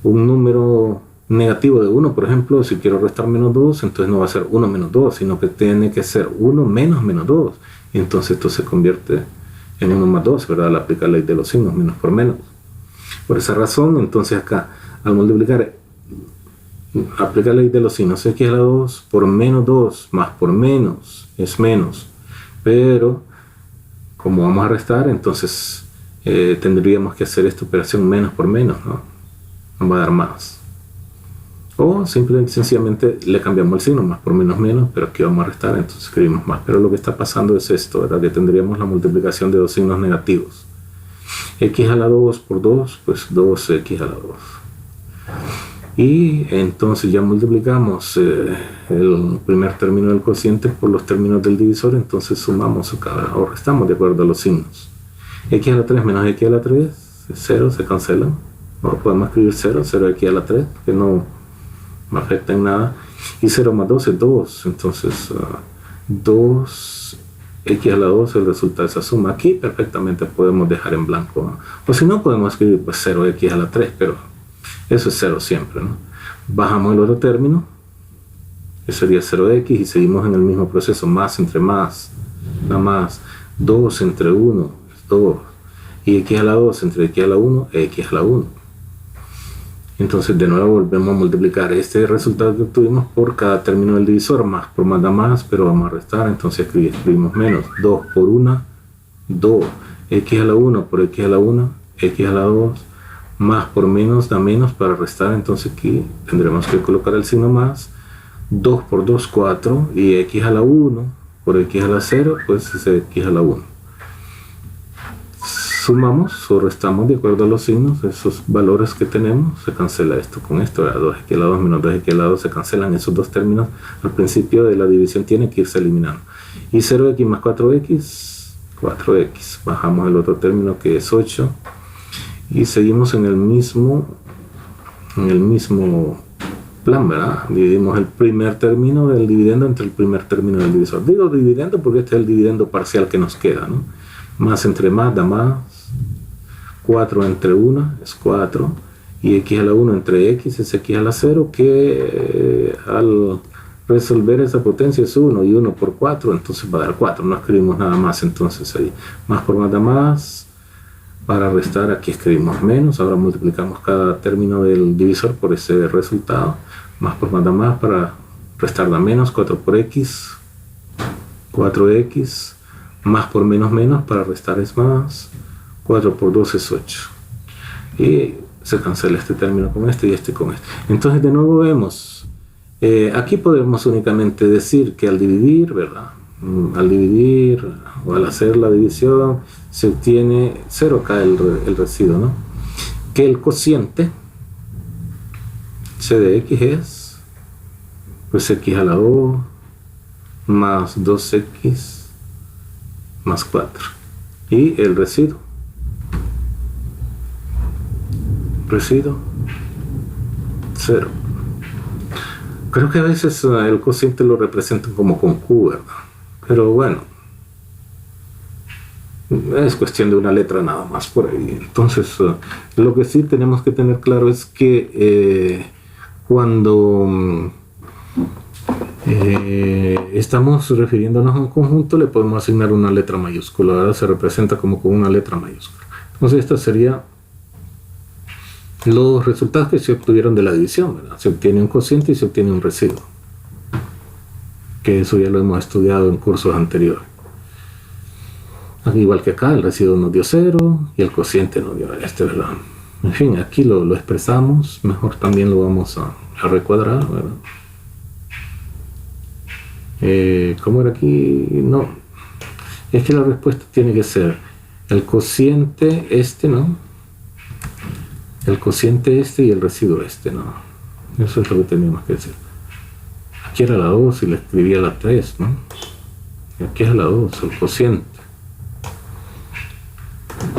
un número negativo de 1, por ejemplo, si quiero restar menos 2, entonces no va a ser 1 menos 2, sino que tiene que ser 1 menos menos 2. Y entonces esto se convierte en 1 más 2, ¿verdad? Al aplicar la ley de los signos, menos por menos. Por esa razón, entonces acá, al multiplicar, aplica la ley de los signos, x a la 2 por menos 2, más por menos, es menos. Pero, como vamos a restar, entonces tendríamos que hacer esta operación menos por menos, ¿no? Nos va a dar más. O simplemente, sencillamente, le cambiamos el signo, más por menos, menos, pero aquí vamos a restar, entonces escribimos más. Pero lo que está pasando es esto, ¿verdad? Que tendríamos la multiplicación de dos signos negativos. X a la 2 por 2, pues 2x a la 2. Y entonces ya multiplicamos el primer término del cociente por los términos del divisor, entonces sumamos acá, o restamos de acuerdo a los signos. X a la 3 menos x a la 3, 0, se cancelan. Ahora podemos escribir 0, 0x a la 3, que no afecta en nada. Y 0 más 2 es 2, entonces 2x a la 2 es el resultado de esa suma. Aquí perfectamente podemos dejar en blanco, ¿no? O si no, podemos escribir pues 0x a la 3, pero eso es 0 siempre, ¿no? Bajamos el otro término, que sería 0x, y seguimos en el mismo proceso, más entre más, nada más, 2 entre 1, es 2, y x a la 2 entre x a la 1, x a la 1. Entonces de nuevo volvemos a multiplicar este resultado que obtuvimos por cada término del divisor, más por más da más, pero vamos a restar, entonces escribimos menos, 2 por 1, 2, x a la 1 por x a la 1, x a la 2, más por menos da menos para restar, entonces aquí tendremos que colocar el signo más, 2 por 2, 4, y x a la 1 por x a la 0, pues es x a la 1. Sumamos o restamos de acuerdo a los signos, esos valores que tenemos, se cancela esto con esto, 2x a la 2 menos 2x a la 2, se cancelan esos dos términos, al principio de la división tiene que irse eliminando. Y 0x más 4x, 4x, bajamos el otro término que es 8, y seguimos en el mismo plan, ¿verdad? Dividimos el primer término del dividendo entre el primer término del divisor. Digo dividendo porque este es el dividendo parcial que nos queda, ¿no? Más entre más da más, 4 entre 1 es 4, y x a la 1 entre x es x a la 0, que al resolver esa potencia es 1, y 1 por 4, entonces va a dar 4, no escribimos nada más, entonces ahí, más por más da más. Para restar aquí escribimos menos, ahora multiplicamos cada término del divisor por ese resultado, más por más da más, para restar da menos, 4 por x, 4x, más por menos menos, para restar es más, 4 por 2 es 8. Y se cancela este término con este y este con este. Entonces de nuevo vemos, aquí podemos únicamente decir que al dividir, ¿verdad? Al dividir o al hacer la división se obtiene 0 acá el residuo, ¿no? Que el cociente c de x es pues x a la 2 más 2x más 4, y el residuo 0. Creo que a veces el cociente lo representan como con q, ¿verdad? Pero bueno, es cuestión de una letra nada más por ahí. Entonces, lo que sí tenemos que tener claro es que cuando estamos refiriéndonos a un conjunto, le podemos asignar una letra mayúscula. Ahora se representa como con una letra mayúscula. Entonces, estos serían los resultados que se obtuvieron de la división, ¿verdad? Se obtiene un cociente y se obtiene un residuo. que eso ya lo hemos estudiado en cursos anteriores. Al igual que acá, el residuo nos dio 0 y el cociente nos dio ¿verdad? En fin, aquí lo expresamos, mejor también lo vamos a recuadrar, ¿verdad? ¿Cómo era aquí? No, es que la respuesta tiene que ser el cociente ¿no? El cociente y el residuo ¿no? Eso es lo que teníamos que decir. Aquí era la 2 y le escribía la 3, ¿no? Y aquí es la 2, el cociente.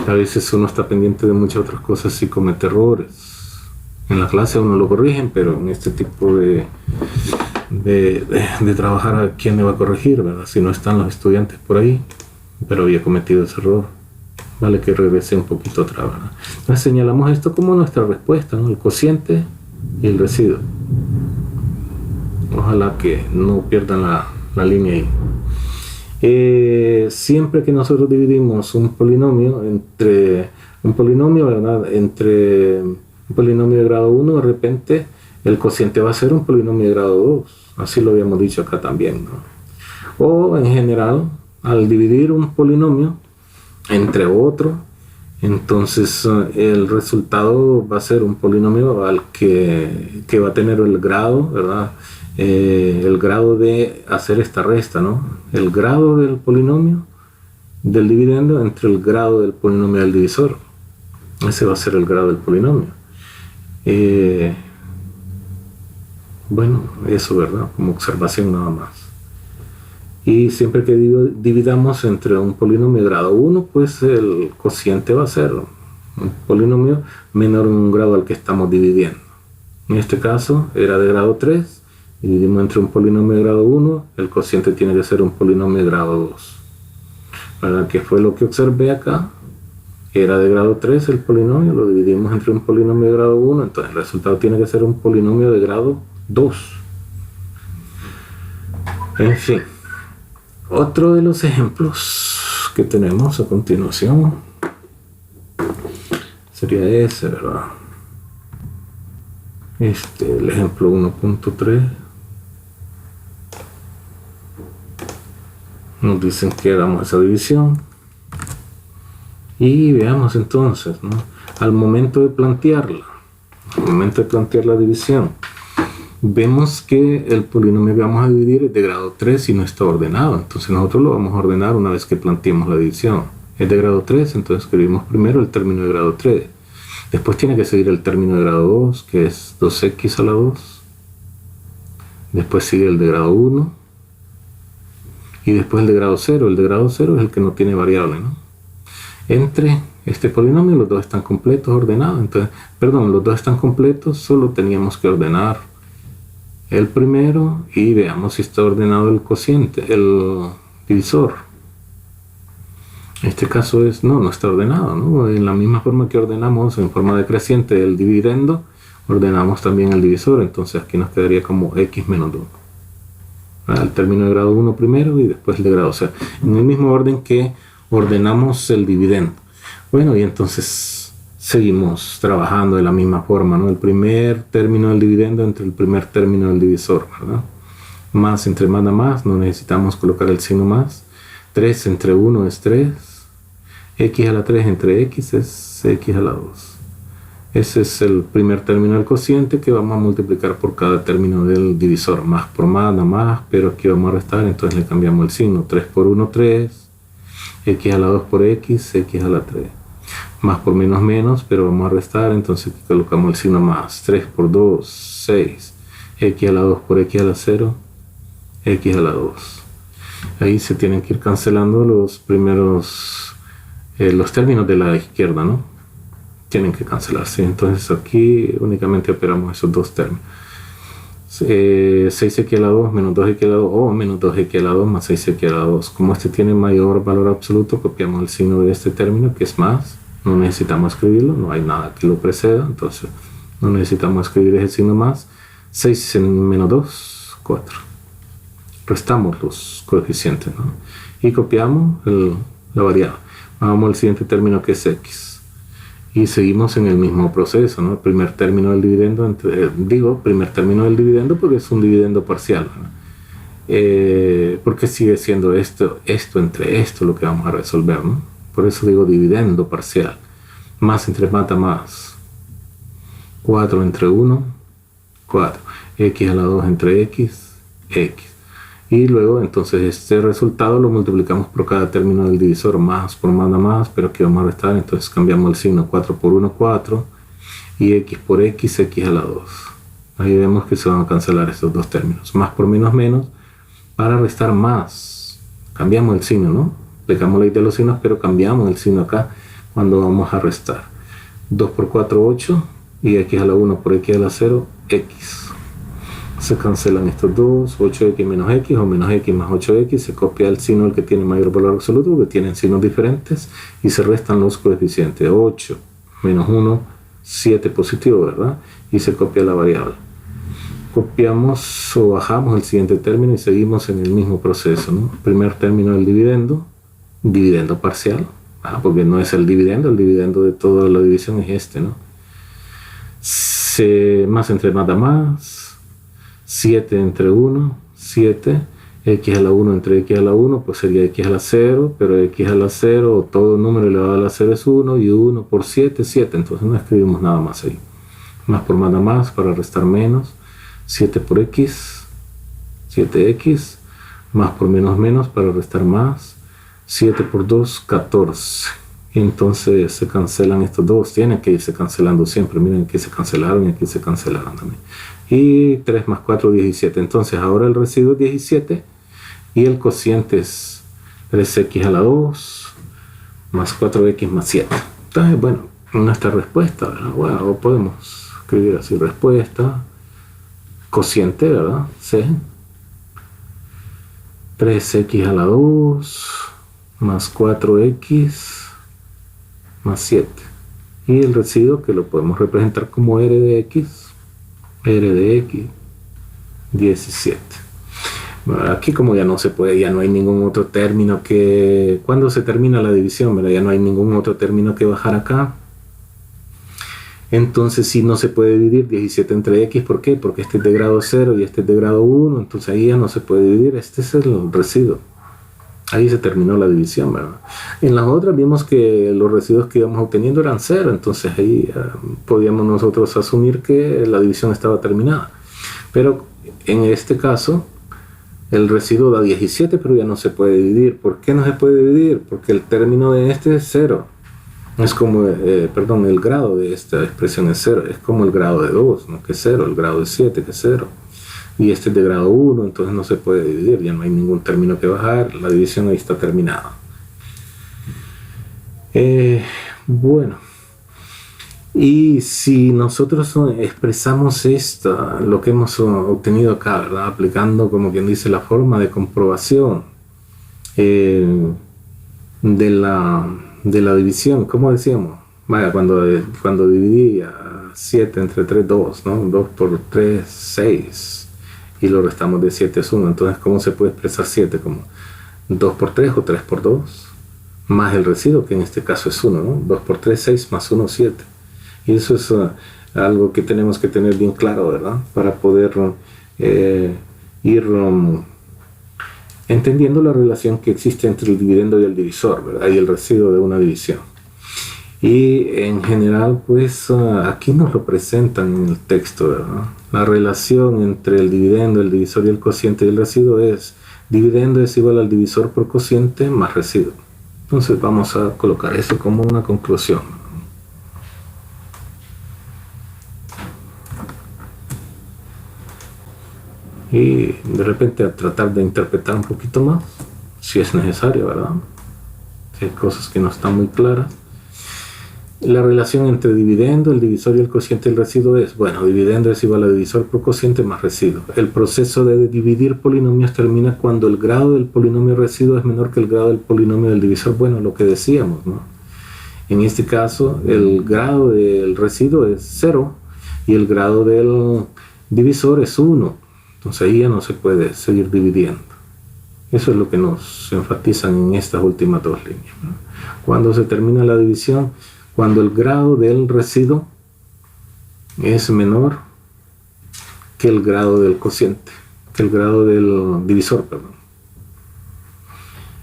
A veces uno está pendiente de muchas otras cosas y comete errores. En la clase uno lo corrigen, pero en este tipo de trabajar, ¿a quién le va a corregir, verdad? Si no están los estudiantes por ahí, pero había cometido ese error. Vale que regrese un poquito atrás, ¿verdad? Entonces señalamos esto como nuestra respuesta, ¿no? El cociente y el residuo. Ojalá que no pierdan la línea ahí. Siempre que nosotros dividimos un polinomio entre un polinomio, ¿verdad? Entre un polinomio de grado 1, de repente el cociente va a ser un polinomio de grado 2. Así lo habíamos dicho acá también, ¿no? O en general, al dividir un polinomio entre otro, entonces el resultado va a ser un polinomio al que va a tener el grado, ¿verdad? El grado de hacer esta resta, ¿no? El grado del polinomio del dividendo entre el grado del polinomio del divisor. Ese va a ser el grado del polinomio. Bueno, eso, ¿verdad? Como observación nada más. Y siempre que dividamos entre un polinomio de grado 1, pues el cociente va a ser un polinomio menor en un grado al que estamos dividiendo. En este caso era de grado 3. Dividimos entre un polinomio de grado 1, el cociente tiene que ser un polinomio de grado 2. ¿Verdad? Que fue lo que observé acá. Era de grado 3 el polinomio, lo dividimos entre un polinomio de grado 1, entonces el resultado tiene que ser un polinomio de grado 2. En fin, otro de los ejemplos que tenemos a continuación sería ese, ¿verdad? El ejemplo 1.3. Nos dicen que hagamos esa división y veamos entonces, ¿no? Al momento de plantear la división, vemos que el polinomio que vamos a dividir es de grado 3 y no está ordenado, entonces nosotros lo vamos a ordenar una vez que planteemos la división. Es de grado 3, entonces escribimos primero el término de grado 3, después tiene que seguir el término de grado 2, que es 2x a la 2, después sigue el de grado 1, y después el de grado 0. El de grado 0 es el que no tiene variable, ¿no? Entre este polinomio los dos están completos, ordenados. Entonces, los dos están completos, solo teníamos que ordenar el primero y veamos si está ordenado el cociente, el divisor. En este caso no está ordenado, ¿no? En la misma forma que ordenamos en forma decreciente el dividendo, ordenamos también el divisor. Entonces aquí nos quedaría como x menos 2. El término de grado 1 primero y después el de grado 0, en el mismo orden que ordenamos el dividendo. Bueno, y entonces seguimos trabajando de la misma forma, ¿no? El primer término del dividendo entre el primer término del divisor, ¿verdad? Más entre más da más, no necesitamos colocar el signo más. 3 entre 1 es 3, x a la 3 entre x es x a la 2. Ese es el primer término del cociente que vamos a multiplicar por cada término del divisor. Más por más da más, pero aquí vamos a restar, entonces le cambiamos el signo. 3 por 1, 3. X a la 2 por x, x a la 3. Más por menos menos, pero vamos a restar, entonces aquí colocamos el signo más. 3 por 2, 6. X a la 2 por x a la 0, x a la 2. Ahí se tienen que ir cancelando los primeros, los términos de la izquierda, ¿no? Tienen que cancelarse, entonces aquí únicamente operamos esos dos términos. 6x a la 2 menos 2x a la 2 o menos 2x a la 2 más 6x a la 2. Como este tiene mayor valor absoluto, copiamos el signo de este término que es más. No necesitamos escribirlo, no hay nada que lo preceda, entonces no necesitamos escribir ese signo más. 6 en menos 2, 4. Restamos los coeficientes, ¿no? Y copiamos la variable. Vamos al siguiente término que es x. Y seguimos en el mismo proceso, ¿no? Primer término del dividendo, primer término del dividendo porque es un dividendo parcial, ¿no? porque sigue siendo esto entre esto lo que vamos a resolver, ¿no? Por eso digo dividendo parcial. Más entre mata más. 4 entre 1, 4. X a la 2 entre X, X. Y luego entonces este resultado lo multiplicamos por cada término del divisor, más por más, pero aquí vamos a restar, entonces cambiamos el signo, 4 por 1, 4, y X por X, X a la 2. Ahí vemos que se van a cancelar estos dos términos. Más por menos, para restar más. Cambiamos el signo, ¿no? Aplicamos la ley de los signos, pero cambiamos el signo acá cuando vamos a restar. 2 por 4, 8, y X a la 1 por X a la 0, X. Se cancelan estos dos, 8x menos x o menos x más 8x, se copia el signo el que tiene mayor valor absoluto, porque tienen signos diferentes, y se restan los coeficientes. 8 menos 1, 7 positivo, ¿verdad? Y se copia la variable. Copiamos o bajamos el siguiente término y seguimos en el mismo proceso, ¿no? Primer término del dividendo parcial, porque no es el dividendo de toda la división es este, ¿no? Más entre más, 7 entre 1, 7, x a la 1 entre x a la 1, pues sería x a la 0, pero x a la 0, o todo número elevado a la 0 es 1, y 1 por 7, 7, entonces no escribimos nada más ahí. Más por más para restar menos, 7 por x, 7x, más por menos para restar más, 7 por 2, 14. Entonces se cancelan estos dos, tienen que irse cancelando siempre, miren aquí se cancelaron y aquí se cancelaron también. Y 3 más 4, 17. Entonces ahora el residuo es 17 y el cociente es 3x a la 2 más 4x más 7. Entonces, bueno, nuestra respuesta, ¿verdad? Bueno, o podemos escribir así: respuesta, cociente, ¿verdad? C, 3x a la 2 más 4x más 7. Y el residuo, que lo podemos representar como r de x, 17. Bueno, aquí como ya no se puede, ya no hay ningún otro término que, cuando se termina la división, ¿verdad? Ya no hay ningún otro término que bajar acá. Entonces sí no se puede dividir 17 entre x, ¿por qué? Porque este es de grado 0 y este es de grado 1, entonces ahí ya no se puede dividir, este es el residuo. Ahí se terminó la división, ¿verdad? En las otras vimos que los residuos que íbamos obteniendo eran 0, entonces ahí podíamos nosotros asumir que la división estaba terminada. Pero en este caso, el residuo da 17, pero ya no se puede dividir. ¿Por qué no se puede dividir? Porque el término de este es 0. Es como, el grado de esta expresión es 0. Es como el grado de 2, ¿no? Que es 0, el grado de 7, que es 0. Y este es de grado 1, entonces no se puede dividir, ya no hay ningún término que bajar, la división ahí está terminada. Bueno, y si nosotros expresamos lo que hemos obtenido acá, ¿verdad? Aplicando, como quien dice, la forma de comprobación de la división, ¿cómo decíamos? Vaya, cuando dividí 7 entre 3, 2, ¿no? 2 por 3, 6. Y lo restamos de 7 es 1. Entonces, ¿cómo se puede expresar 7? Como 2 por 3 o 3 por 2, más el residuo, que en este caso es 1, ¿no? 2 por 3, 6, más 1, 7. Y eso es algo que tenemos que tener bien claro, ¿verdad? Para poder ir entendiendo la relación que existe entre el dividendo y el divisor, ¿verdad? Y el residuo de una división. Y en general, pues aquí nos lo presentan en el texto, ¿verdad? La relación entre el dividendo, el divisor y el cociente y el residuo es: dividendo es igual al divisor por cociente más residuo. Entonces vamos a colocar eso como una conclusión. Y de repente a tratar de interpretar un poquito más, si es necesario, ¿verdad? Si hay cosas que no están muy claras. La relación entre dividendo, el divisor y el cociente del residuo es, bueno, dividendo es igual a divisor por cociente más residuo. El proceso de dividir polinomios termina cuando el grado del polinomio residuo es menor que el grado del polinomio del divisor. Bueno, lo que decíamos, ¿no? En este caso, el grado del residuo es 0 y el grado del divisor es 1. Entonces ahí ya no se puede seguir dividiendo. Eso es lo que nos enfatizan en estas últimas dos líneas, ¿no? Cuando se termina la división, cuando el grado del residuo es menor que el grado del cociente. que el grado del divisor, perdón.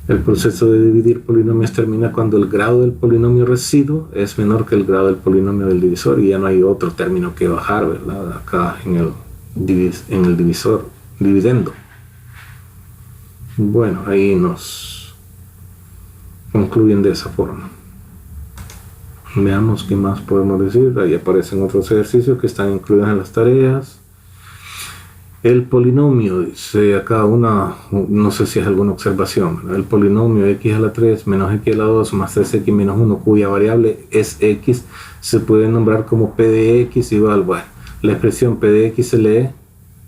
El proceso de dividir polinomios termina cuando el grado del polinomio residuo es menor que el grado del polinomio del divisor y ya no hay otro término que bajar, ¿verdad? Acá en el divisor, dividendo. Bueno, ahí nos concluyen de esa forma. Veamos qué más podemos decir. Ahí aparecen otros ejercicios que están incluidos en las tareas. El polinomio, dice acá no sé si es alguna observación, ¿verdad? El polinomio x a la 3 menos x a la 2 más 3x menos 1 cuya variable es x se puede nombrar como p de x igual, bueno, la expresión p de x se lee,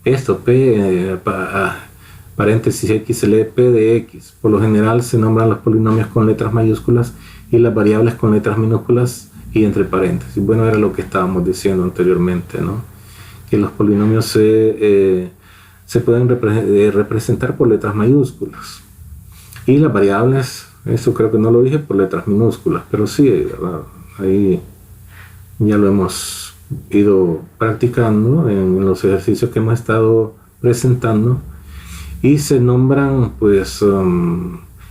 esto p, paréntesis x se lee p de x. Por lo general se nombran los polinomios con letras mayúsculas y las variables con letras minúsculas y entre paréntesis. Bueno, era lo que estábamos diciendo anteriormente, ¿no? Que los polinomios se pueden representar por letras mayúsculas y las variables, eso creo que no lo dije, por letras minúsculas, pero sí, ¿verdad? Ahí ya lo hemos ido practicando en los ejercicios que hemos estado presentando y se nombran pues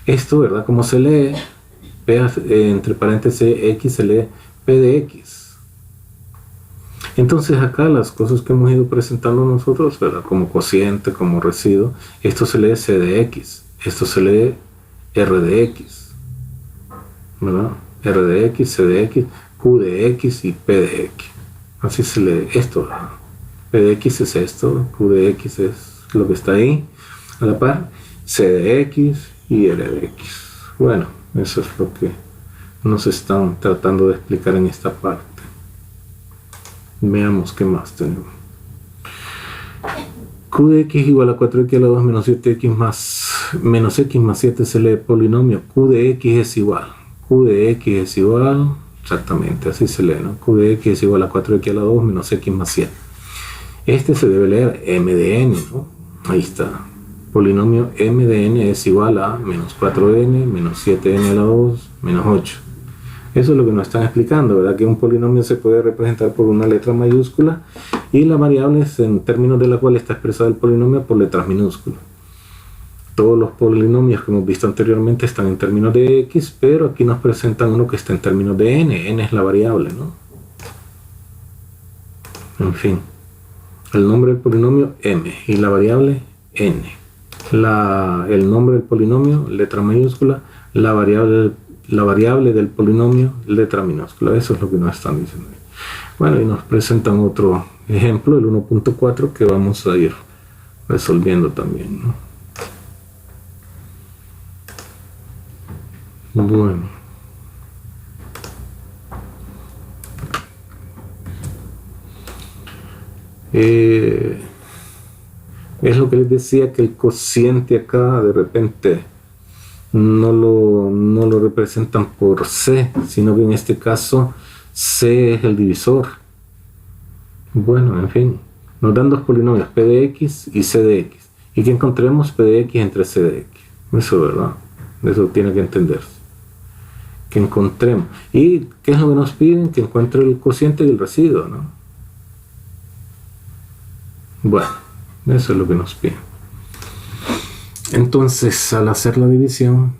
esto, ¿verdad? Como se lee P, entre paréntesis x se lee P de x. Entonces acá las cosas que hemos ido presentando nosotros, ¿verdad? Como cociente, como residuo, esto se lee C de X, esto se lee R de X, ¿verdad? R de X, C de X, Q de X y P de X. Así se lee esto, ¿verdad? P de X es esto, Q de X es lo que está ahí, a la par, C de X y R de X. Bueno, eso es lo que nos están tratando de explicar en esta parte. Veamos qué más tenemos. Q de x igual a 4x a la 2 menos 7x menos x más 7 se lee polinomio. Q de x es igual. Q de x es igual. Exactamente, así se lee, ¿no? Q de x es igual a 4x a la 2 menos x más 7. Este se debe leer m de n, ¿no? Ahí está. Polinomio m de n es igual a menos 4n menos 7n a la 2 menos 8. Eso es lo que nos están explicando, ¿verdad? Que un polinomio se puede representar por una letra mayúscula y la variable es en términos de la cual está expresado el polinomio por letras minúsculas. Todos los polinomios que hemos visto anteriormente están en términos de x, pero aquí nos presentan uno que está en términos de n. N es la variable, ¿no? En fin, el nombre del polinomio m y la variable n. El nombre del polinomio, letra mayúscula, la variable del polinomio, letra minúscula. Eso es lo que nos están diciendo. Bueno, y nos presentan otro ejemplo, el 1.4, que vamos a ir resolviendo también, ¿no? Bueno. Es lo que les decía, que el cociente acá de repente no lo representan por C, sino que en este caso C es el divisor. Bueno, en fin, nos dan dos polinomios, P de X y C de X, y que encontremos P de X entre C de X. Eso, ¿verdad? Eso tiene que entenderse. Que encontremos. ¿Y qué es lo que nos piden? Que encuentre el cociente y el residuo, ¿no? Bueno, eso es lo que nos piden. Entonces, al hacer la división,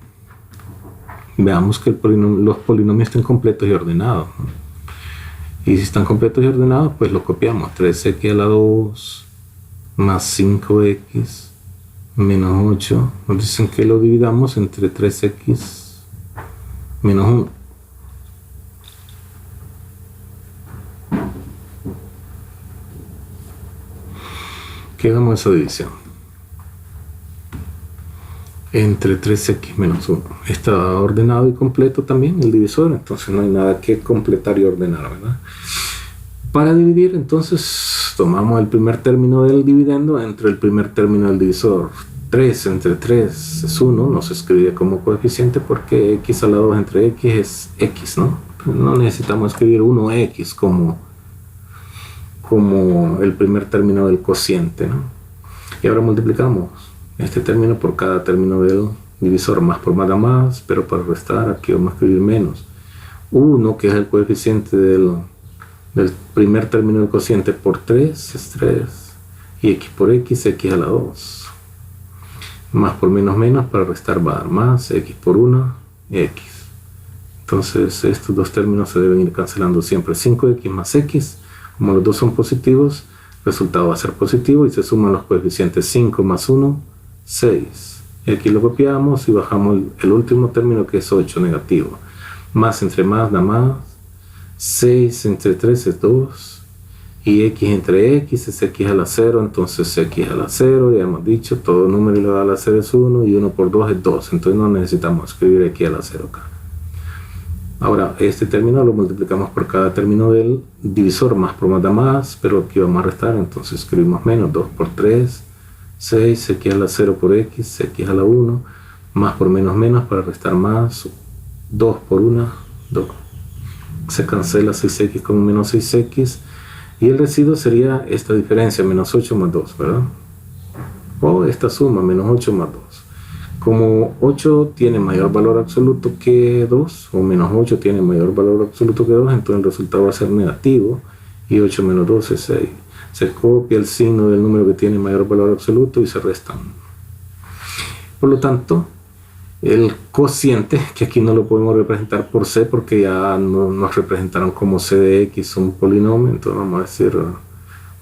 veamos que los polinomios estén completos y ordenados, ¿no? Y si están completos y ordenados, pues los copiamos. 3x a la 2 más 5x menos 8. Nos dicen que lo dividamos entre 3x menos 1. ¿Qué damos esa división? Entre 3x menos 1. Está ordenado y completo también el divisor, entonces no hay nada que completar y ordenar, ¿verdad? Para dividir, entonces tomamos el primer término del dividendo entre el primer término del divisor. 3 entre 3 es 1, no se escribe como coeficiente porque x a la 2 entre x es x, ¿no? No necesitamos escribir 1x como el primer término del cociente, ¿no? Y ahora multiplicamos este término por cada término del divisor, más por más da más, pero para restar aquí vamos a escribir menos. 1, que es el coeficiente del primer término del cociente, por 3 es 3, y x por x, x a la 2. Más por menos menos para restar va a dar más, x por 1, x. Entonces estos dos términos se deben ir cancelando siempre. 5x más x, como los dos son positivos, el resultado va a ser positivo y se suman los coeficientes 5 más 1, 6. Y aquí lo copiamos y bajamos el último término que es 8 negativo. Más entre más da más, 6 entre 3 es 2. Y x entre x es x a la 0, entonces x a la 0, ya hemos dicho, todo número elevado a la 0 es 1 y 1 por 2 es 2, entonces no necesitamos escribir x a la 0 acá. Ahora, este término lo multiplicamos por cada término del divisor, más por más da más, pero aquí vamos a restar, entonces escribimos menos, 2 por 3, 6, x a la 0 por x, x a la 1, más por menos menos para restar más, 2 por 1, 2. Se cancela 6x con menos 6x, y el residuo sería esta diferencia, menos 8 más 2, ¿verdad? O esta suma, menos 8 más 2. Como 8 tiene mayor valor absoluto que 2, o menos 8 tiene mayor valor absoluto que 2, entonces el resultado va a ser negativo, y 8 menos 2 es 6. Se copia el signo del número que tiene mayor valor absoluto y se restan. Por lo tanto, el cociente, que aquí no lo podemos representar por c porque ya no nos representaron como c de x un polinomio, entonces vamos a decir,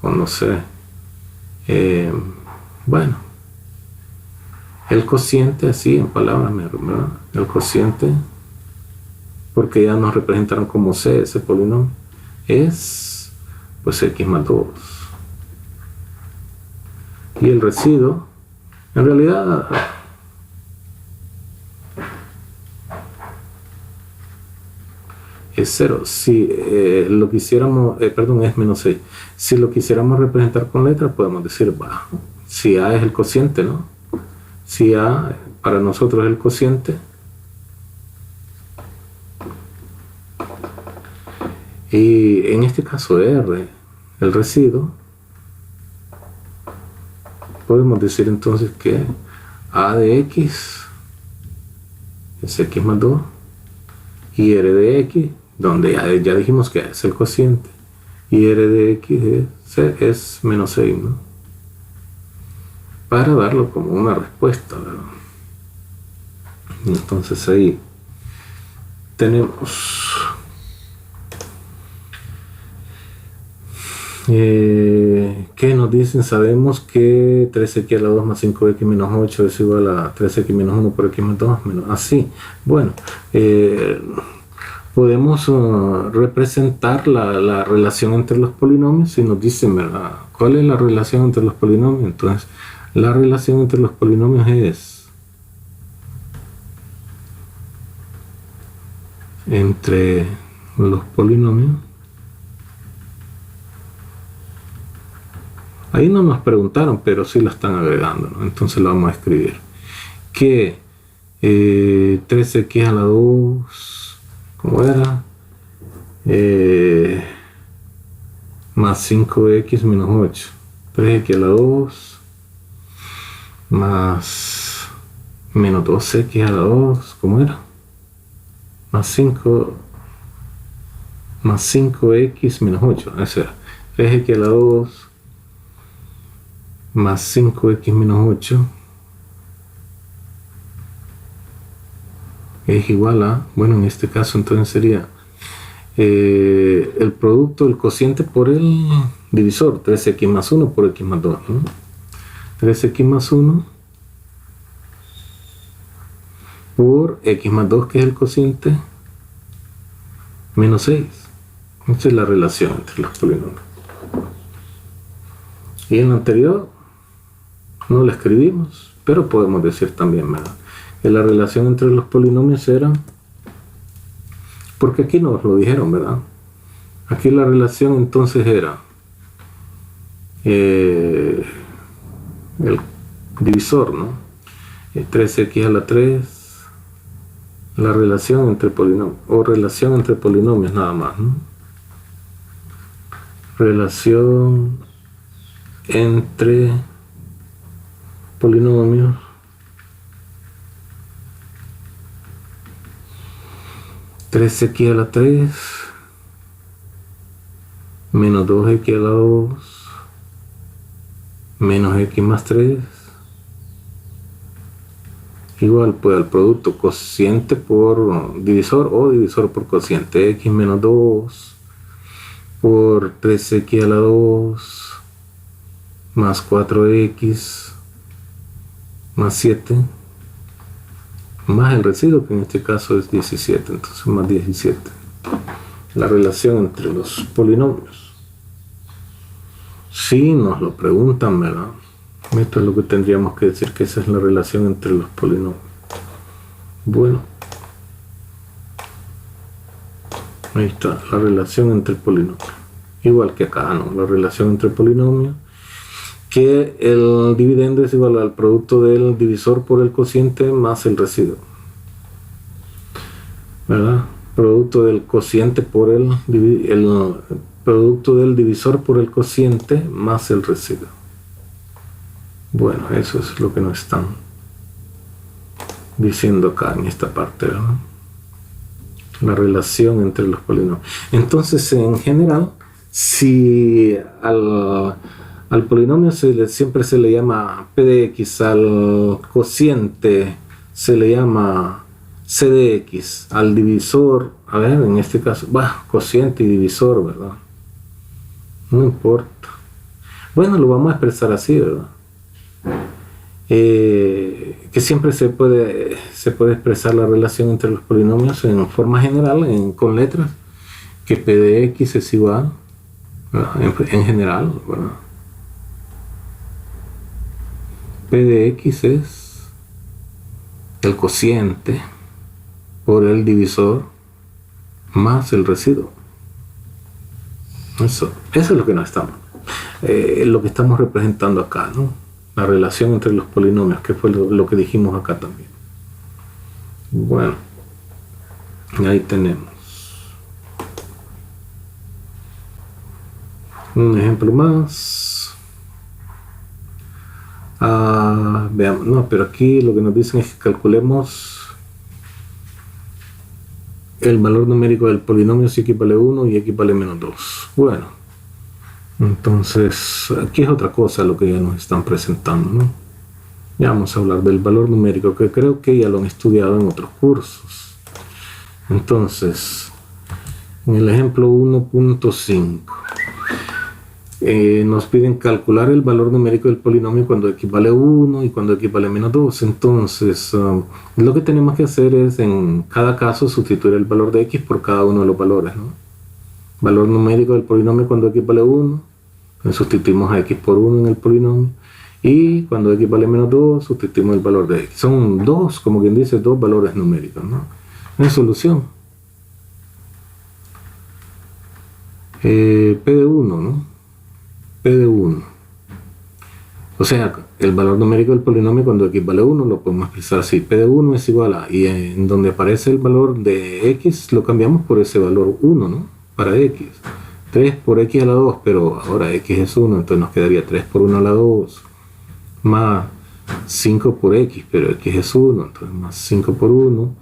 o no sé, bueno, el cociente, así en palabras, ¿verdad? El cociente, porque ya nos representaron como c ese polinomio, es pues x más 2. Y el residuo, en realidad, es 0. Si lo quisiéramos, perdón, es menos 6. Si lo quisiéramos representar con letras, podemos decir, si A es el cociente, ¿no? Si A para nosotros es el cociente, y en este caso R, el residuo, podemos decir entonces que A de x es x más 2, y R de x, donde ya dijimos que es el cociente, y R de x es menos 6, ¿no? Para darlo como una respuesta, ¿verdad? Entonces ahí tenemos ¿qué nos dicen? Sabemos que 3x a la 2 más 5x menos 8 es igual a 3x menos 1 por x más 2 menos así. Bueno, podemos representar la relación entre los polinomios y nos dicen, ¿verdad? ¿Cuál es la relación entre los polinomios? Entonces, la relación entre los polinomios es entre los polinomios. Ahí no nos preguntaron, pero sí la están agregando, ¿no? Entonces lo vamos a escribir. Que 3x a la 2, ¿cómo era? Más 5x menos 8. 3x a la 2 más menos 2x a la 2, ¿cómo era? Más 5 más 5x menos 8, ese era. 3x a la 2 más 5x menos 8 es igual a, bueno, en este caso entonces sería el producto del cociente por el divisor, 3x más 1 por x más 2, ¿no? 3x más 1 por x más 2, que es el cociente, menos 6. Esa es la relación entre los polinomios. Y en lo anterior no la escribimos, pero podemos decir también, ¿verdad?, que la relación entre los polinomios era, porque aquí nos lo dijeron, ¿verdad? Aquí la relación entonces era el divisor, ¿no? 3x a la 3, la relación entre polinomios, o relación entre polinomios nada más, ¿no? Relación entre polinomios (3x a la 3 menos 2x a la 2 menos x más 3 igual pues al producto cociente por divisor o divisor por cociente, x menos 2 por 3x a la 2 más 4x más 7 más el residuo, que en este caso es 17, entonces más 17. La relación entre los polinomios. Si nos lo preguntan, ¿verdad? Esto es lo que tendríamos que decir, que esa es la relación entre los polinomios. Bueno, ahí está, la relación entre el polinomio. Igual que acá, ¿no? La relación entre el polinomio, que el dividendo es igual al producto del divisor por el cociente más el residuo, ¿verdad? Producto del cociente por el producto del divisor por el cociente más el residuo. Bueno, eso es lo que nos están diciendo acá en esta parte, ¿verdad? La relación entre los polinomios. Entonces, en general, si al polinomio siempre se le llama p de x, al cociente se le llama c de x, al divisor, a ver, en este caso, cociente y divisor, ¿verdad? No importa. Bueno, lo vamos a expresar así, ¿verdad? Que siempre se puede expresar la relación entre los polinomios en forma general, con letras, que p de x es igual, en general, ¿verdad? P de x es el cociente por el divisor más el residuo. Eso es lo que nos estamos, lo que estamos representando acá, ¿no? La relación entre los polinomios, que fue lo que dijimos acá también. Bueno, ahí tenemos un ejemplo más. Veamos, no, pero aquí lo que nos dicen es que calculemos el valor numérico del polinomio si x vale 1 y x vale menos 2. Bueno, entonces aquí es otra cosa lo que ya nos están presentando, ¿no? Ya vamos a hablar del valor numérico, que creo que ya lo han estudiado en otros cursos. Entonces, en el ejemplo 1.5 nos piden calcular el valor numérico del polinomio cuando x vale 1 y cuando x vale menos 2. Entonces, lo que tenemos que hacer es en cada caso sustituir el valor de x por cada uno de los valores, ¿no? Valor numérico del polinomio cuando x vale 1, pues sustituimos a x por 1 en el polinomio, y cuando x vale menos 2 sustituimos el valor de x. Son dos, como quien dice, dos valores numéricos, ¿no? En solución, p de 1, ¿no? P de 1. O sea, el valor numérico del polinomio cuando x vale 1 lo podemos expresar así. P de 1 es igual a, y en donde aparece el valor de x lo cambiamos por ese valor 1, ¿no? Para x. 3 por x a la 2, pero ahora x es 1, entonces nos quedaría 3 por 1 a la 2, más 5 por x, pero x es 1, entonces más 5 por 1,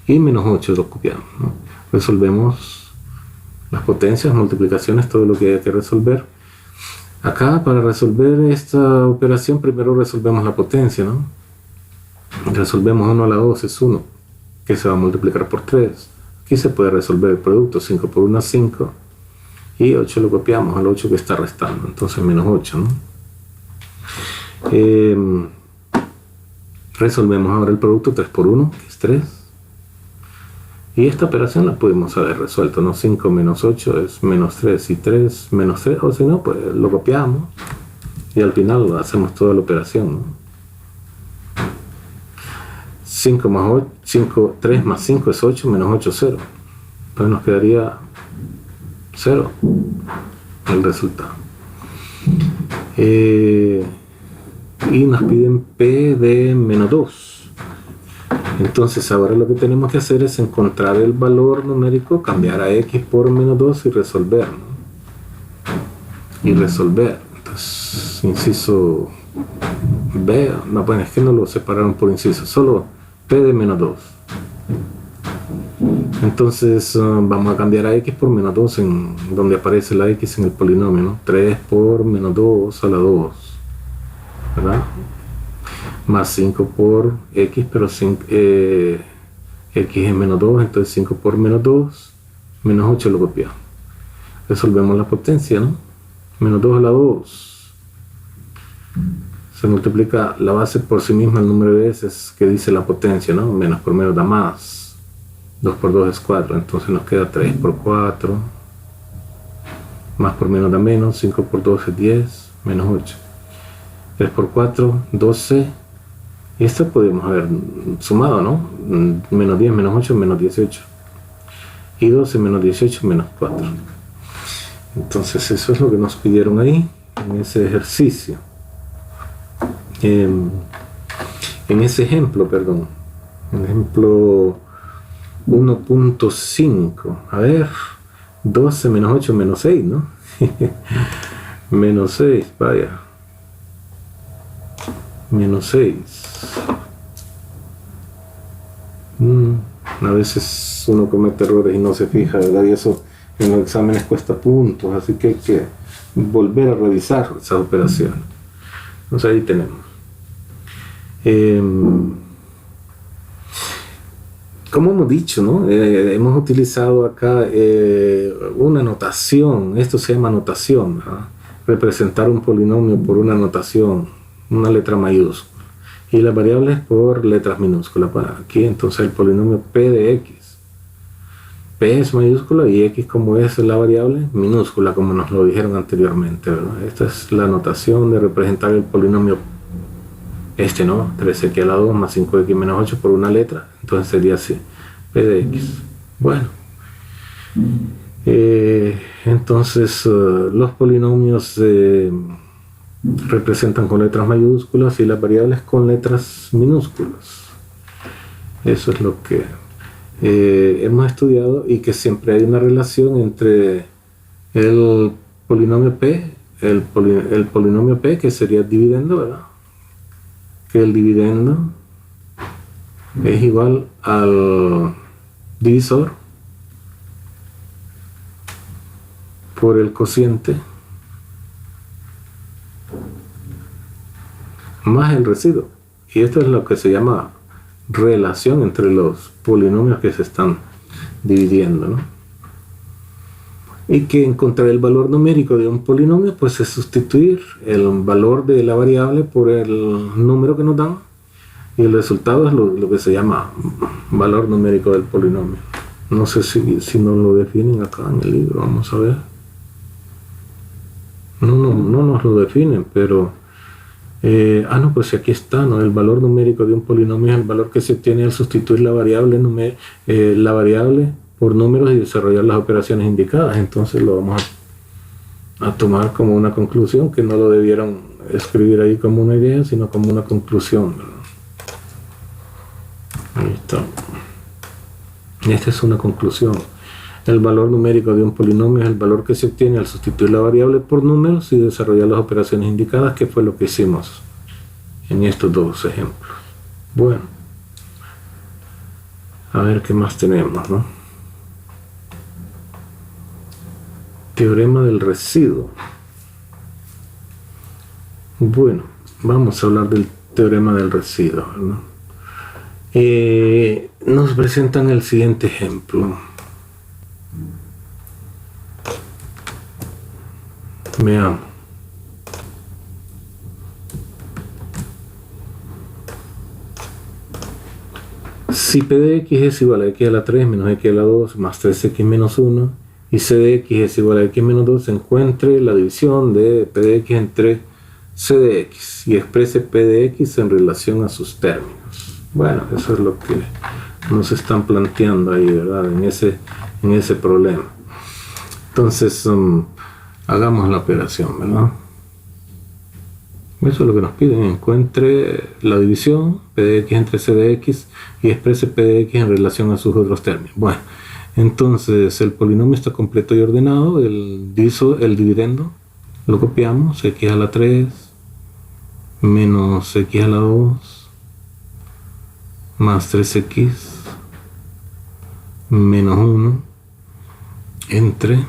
y menos 8 lo copiamos, ¿no? Resolvemos las potencias, multiplicaciones, todo lo que hay que resolver. Acá, para resolver esta operación, primero resolvemos la potencia, ¿no? Resolvemos 1 a la 2 es 1, que se va a multiplicar por 3. Aquí se puede resolver el producto, 5 por 1 es 5, y 8 lo copiamos al 8 que está restando, entonces menos 8, ¿no? Resolvemos ahora el producto, 3 por 1, que es 3. Y esta operación la pudimos haber resuelto, ¿no? 5 menos 8 es menos 3 y 3 menos 3, o si no, pues lo copiamos y al final hacemos toda la operación, ¿no? 5 más 8, 3 más 5 es 8, menos 8 es 0. Entonces nos quedaría 0 el resultado. Y nos piden P de menos 2. Entonces ahora lo que tenemos que hacer es encontrar el valor numérico, cambiar a x por menos 2 y resolver, ¿no? Y resolver. Entonces, inciso B, no, bueno, es que no lo separaron por inciso, solo P de menos 2. Entonces vamos a cambiar a x por menos 2 en donde aparece la x en el polinomio, ¿no? 3 por menos 2 a la 2. ¿verdad? Más 5 por x, pero x es menos 2, entonces 5 por menos 2, menos 8 lo copiamos. Resolvemos la potencia, ¿no? Menos 2 a la 2. Se multiplica la base por sí misma el número de veces que dice la potencia, ¿no? Menos por menos da más. 2 por 2 es 4, entonces nos queda 3 por 4. Más por menos da menos, 5 por 2 es 10, menos 8. 3 por 4, 12. Y esto podemos haber sumado, ¿no? Menos 10, menos 8, menos 18. Y 12 menos 18, menos 4. Entonces eso es lo que nos pidieron ahí, en ese ejercicio. En ese ejemplo, perdón. En ejemplo 1.5. A ver, 12 menos 8 menos 6, ¿no? Menos 6, vaya. Menos 6. A veces uno comete errores y no se fija, ¿verdad? Y eso en los exámenes cuesta puntos, así que hay que volver a revisar esas operaciones. Entonces ahí tenemos. Como hemos dicho, ¿no? Hemos utilizado acá una notación. Esto se llama notación, ¿verdad? Representar un polinomio por una notación, una letra mayúscula, y las variables por letras minúsculas. Para aquí entonces el polinomio p de x. P es mayúscula y x, como es la variable, minúscula, como nos lo dijeron anteriormente, ¿verdad? Esta es la notación de representar el polinomio, ¿no? 3x a la 2 más 5x menos 8 por una letra, entonces sería así, p de x. Bueno, entonces los polinomios representan con letras mayúsculas y las variables con letras minúsculas. Eso es lo que hemos estudiado, y que siempre hay una relación entre el polinomio p, el polinomio p, que sería el dividendo, ¿verdad? Que el dividendo es igual al divisor por el cociente más el residuo. Y esto es lo que se llama relación entre los polinomios que se están dividiendo, ¿no? Y que encontrar el valor numérico de un polinomio, pues es sustituir el valor de la variable por el número que nos dan, y el resultado es lo que se llama valor numérico del polinomio. No sé si nos lo definen acá en el libro, vamos a ver. No nos lo definen, pero no, pues aquí está, ¿no? El valor numérico de un polinomio es el valor que se obtiene al sustituir la variable por números y desarrollar las operaciones indicadas. Entonces lo vamos a tomar como una conclusión, que no lo debieron escribir ahí como una idea, sino como una conclusión, ¿verdad? Ahí está. Esta es una conclusión. El valor numérico de un polinomio es el valor que se obtiene al sustituir la variable por números y desarrollar las operaciones indicadas, que fue lo que hicimos en estos dos ejemplos. Bueno, a ver qué más tenemos, ¿no? Teorema del residuo. Bueno, vamos a hablar del teorema del residuo, ¿no? Nos presentan el siguiente ejemplo. Veamos. Si p de x es igual a x a la 3 menos x a la 2 más 3x menos 1, y c de x es igual a x menos 2, encuentre la división de p de x entre c de x y exprese p de x en relación a sus términos. Bueno, eso es lo que nos están planteando ahí, ¿verdad? En ese problema. Entonces, hagamos la operación, ¿verdad? Eso es lo que nos piden. Encuentre la división p de x entre c de x y exprese p de x en relación a sus otros términos. Bueno, entonces el polinomio está completo y ordenado. El dividendo lo copiamos, x a la 3 menos x a la 2 más 3x menos 1 entre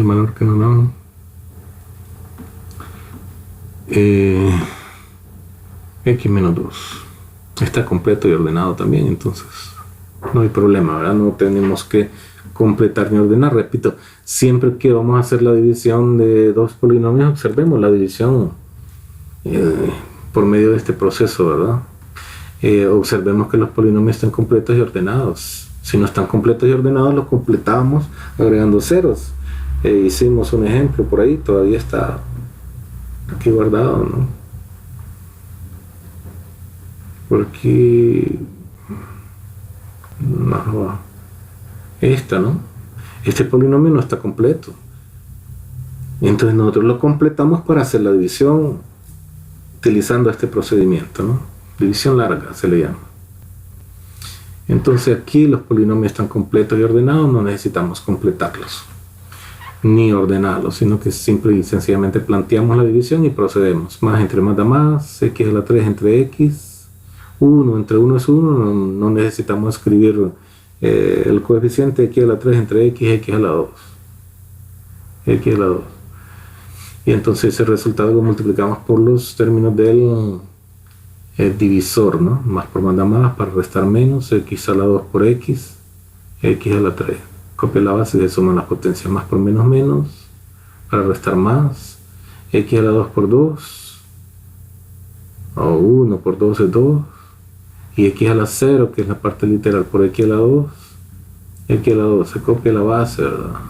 el valor que nos dan. X menos 2 está completo y ordenado también, entonces no hay problema, ¿verdad? No tenemos que completar ni ordenar. Repito, siempre que vamos a hacer la división de dos polinomios, observemos la división por medio de este proceso, ¿verdad? Observemos que los polinomios están completos y ordenados. Si no están completos y ordenados, los completamos agregando ceros. Hicimos un ejemplo por ahí, todavía está aquí guardado, ¿no? Por aquí, no, ¿no? Este polinomio no está completo. Entonces nosotros lo completamos para hacer la división utilizando este procedimiento, ¿no? División larga se le llama. Entonces aquí los polinomios están completos y ordenados, no necesitamos completarlos ni ordenarlos, sino que simple y sencillamente planteamos la división y procedemos. Más entre más da más, x a la 3 entre x, 1 entre 1 es 1, no necesitamos escribir el coeficiente x a la 3 entre x a la 2. X a la 2. Y entonces ese resultado lo multiplicamos por los términos del divisor, ¿no? Más por más da más, para restar menos, x a la 2 por x a la 3. Copia la base y se suman las potencias. Más por menos menos, para restar más, x a la 2 por 2, o 1 por 2 es 2, y x a la 0, que es la parte literal, por x a la 2, x a la 2, se copia la base, ¿verdad?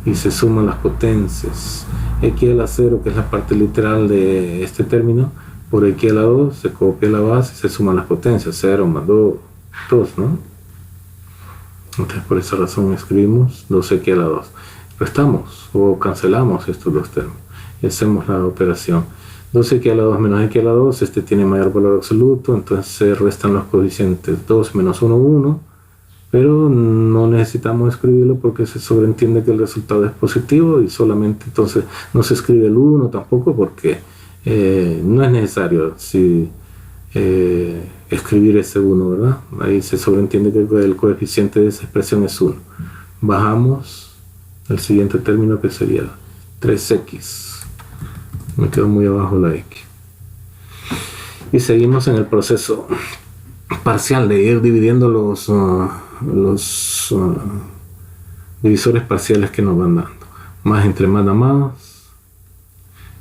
Y se suman las potencias. X a la 0, que es la parte literal de este término, por x a la 2, se copia la base y se suman las potencias. 0 más 2, ¿no? Entonces por esa razón escribimos 2x a la 2. Restamos o cancelamos estos dos términos y hacemos la operación. 2x a la 2 menos x a la 2, este tiene mayor valor absoluto, entonces se restan los coeficientes 2 menos 1, 1, pero no necesitamos escribirlo porque se sobreentiende que el resultado es positivo y solamente entonces no se escribe el 1 tampoco porque no es necesario escribir ese 1, ¿verdad? Ahí se sobreentiende que el coeficiente de esa expresión es 1. Bajamos el siguiente término que sería 3x. Me quedó muy abajo la x. Y seguimos en el proceso parcial de ir dividiendo los divisores parciales que nos van dando. Más entre más da más,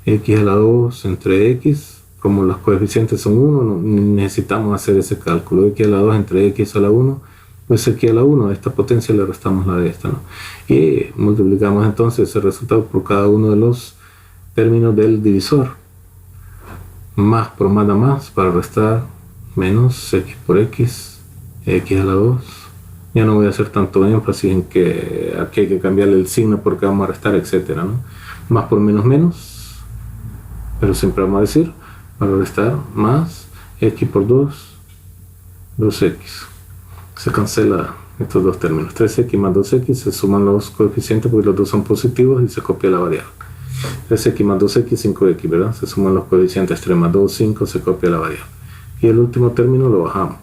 x a la 2 entre x. Como los coeficientes son 1, no necesitamos hacer ese cálculo. X a la 2 entre x a la 1, pues x a la 1, a esta potencia le restamos la de esta, ¿no? Y multiplicamos entonces ese resultado por cada uno de los términos del divisor. Más por más da más, para restar menos x por x a la 2. Ya no voy a hacer tanto énfasis en que aquí hay que cambiarle el signo porque vamos a restar, etcétera, ¿no? Más por menos menos, pero siempre vamos a decir para restar más x por 2, 2x. Se cancela estos dos términos. 3x más 2x, se suman los coeficientes porque los dos son positivos y se copia la variable. 3x más 2x, 5x, ¿verdad? Se suman los coeficientes. 3 más 2, 5, se copia la variable. Y el último término lo bajamos.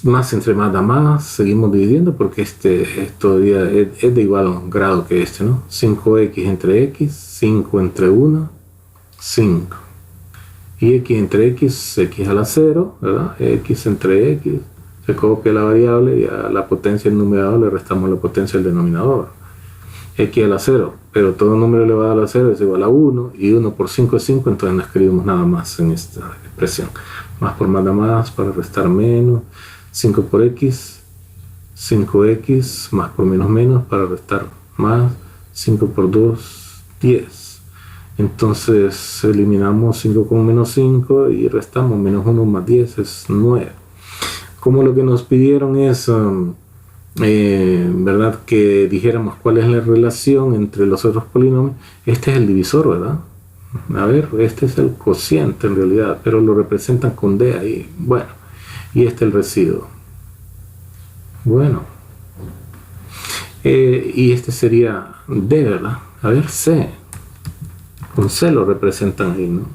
Más entre más da más, seguimos dividiendo porque este todavía es de igual grado que este, ¿no? 5x entre x, 5 entre 1, 5 y x entre x a la 0, ¿verdad? X entre x, se copia la variable y a la potencia del numerador le restamos la potencia del denominador, x a la 0, pero todo número elevado a la 0 es igual a 1 y 1 por 5 es 5, entonces no escribimos nada más en esta expresión. Más por más da más, para restar menos, 5 por x, 5x, más por menos menos, para restar más, 5 por 2, 10. Entonces eliminamos 5 con menos 5 y restamos menos 1 más 10 es 9. Como lo que nos pidieron es, ¿verdad? Que dijéramos cuál es la relación entre los otros polinomios. Este es el divisor, ¿verdad? A ver, este es el cociente en realidad, pero lo representan con D ahí. Bueno, y este es el residuo. Bueno. Y este sería D, ¿verdad? A ver, C. Con C lo representan ahí, ¿no?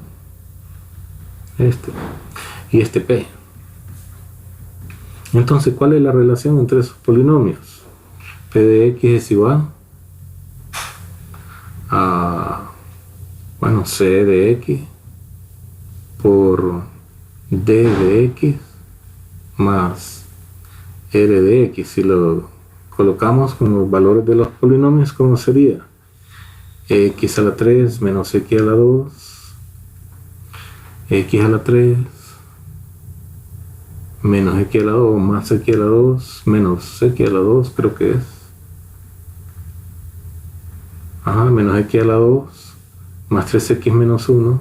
Este. Y este P. Entonces, ¿cuál es la relación entre esos polinomios? P de X es igual a, bueno, C de X por D de X más R de X. Si lo colocamos como valores de los polinomios, ¿cómo sería? X a la 3 menos X a la 2, X a la 3 menos X a la 2 más X a la 2 menos X a la 2, creo que es. Menos X a la 2 más 3X menos 1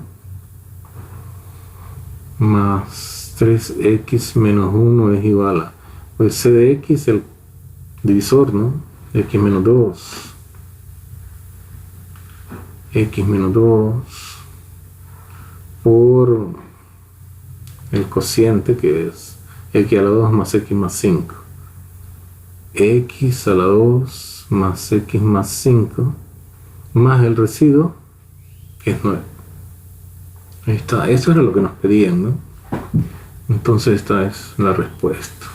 más 3X menos 1 es igual a, pues C de X, el divisor, ¿no? X menos 2. X menos 2 por el cociente, que es X a la 2 más X más 5. X a la 2 más X más 5 más el residuo, que es 9. Ahí está, eso era lo que nos pedían, ¿no? Entonces esta es la respuesta.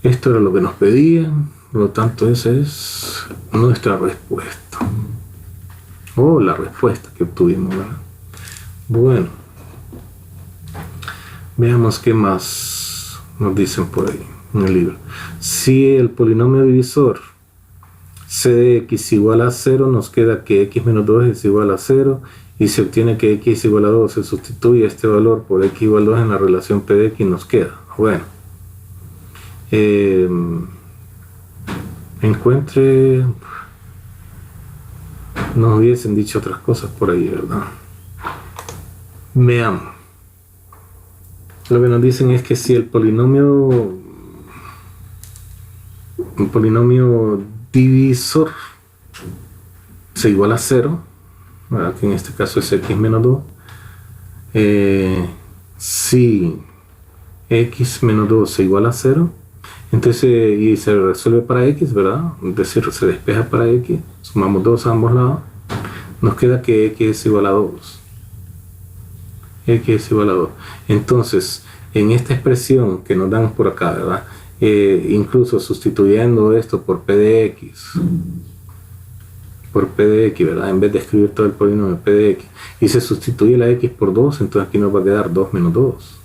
Esto era lo que nos pedían, por lo tanto esa es nuestra respuesta. O la respuesta que obtuvimos, ¿verdad? Bueno, veamos qué más nos dicen por ahí en el libro. Si el polinomio divisor C de X igual a 0, nos queda que X menos 2 es igual a 0, y se obtiene que X es igual a 2, se sustituye este valor por X igual a 2 en la relación P de X, nos queda, bueno, encuentre, nos hubiesen dicho otras cosas por ahí, ¿verdad? Veamos. Lo que nos dicen es que si el polinomio divisor se iguala a 0, ¿verdad? Que en este caso es X menos 2, si X menos 2 se iguala a 0, entonces, y se resuelve para X, ¿verdad? Es decir, se despeja para X, sumamos 2 a ambos lados, nos queda que X es igual a 2. X es igual a 2. Entonces, en esta expresión que nos dan por acá, ¿verdad? Incluso sustituyendo esto por P de X, ¿verdad? En vez de escribir todo el polinomio P de X, y se sustituye la X por 2, entonces aquí nos va a quedar 2 menos 2.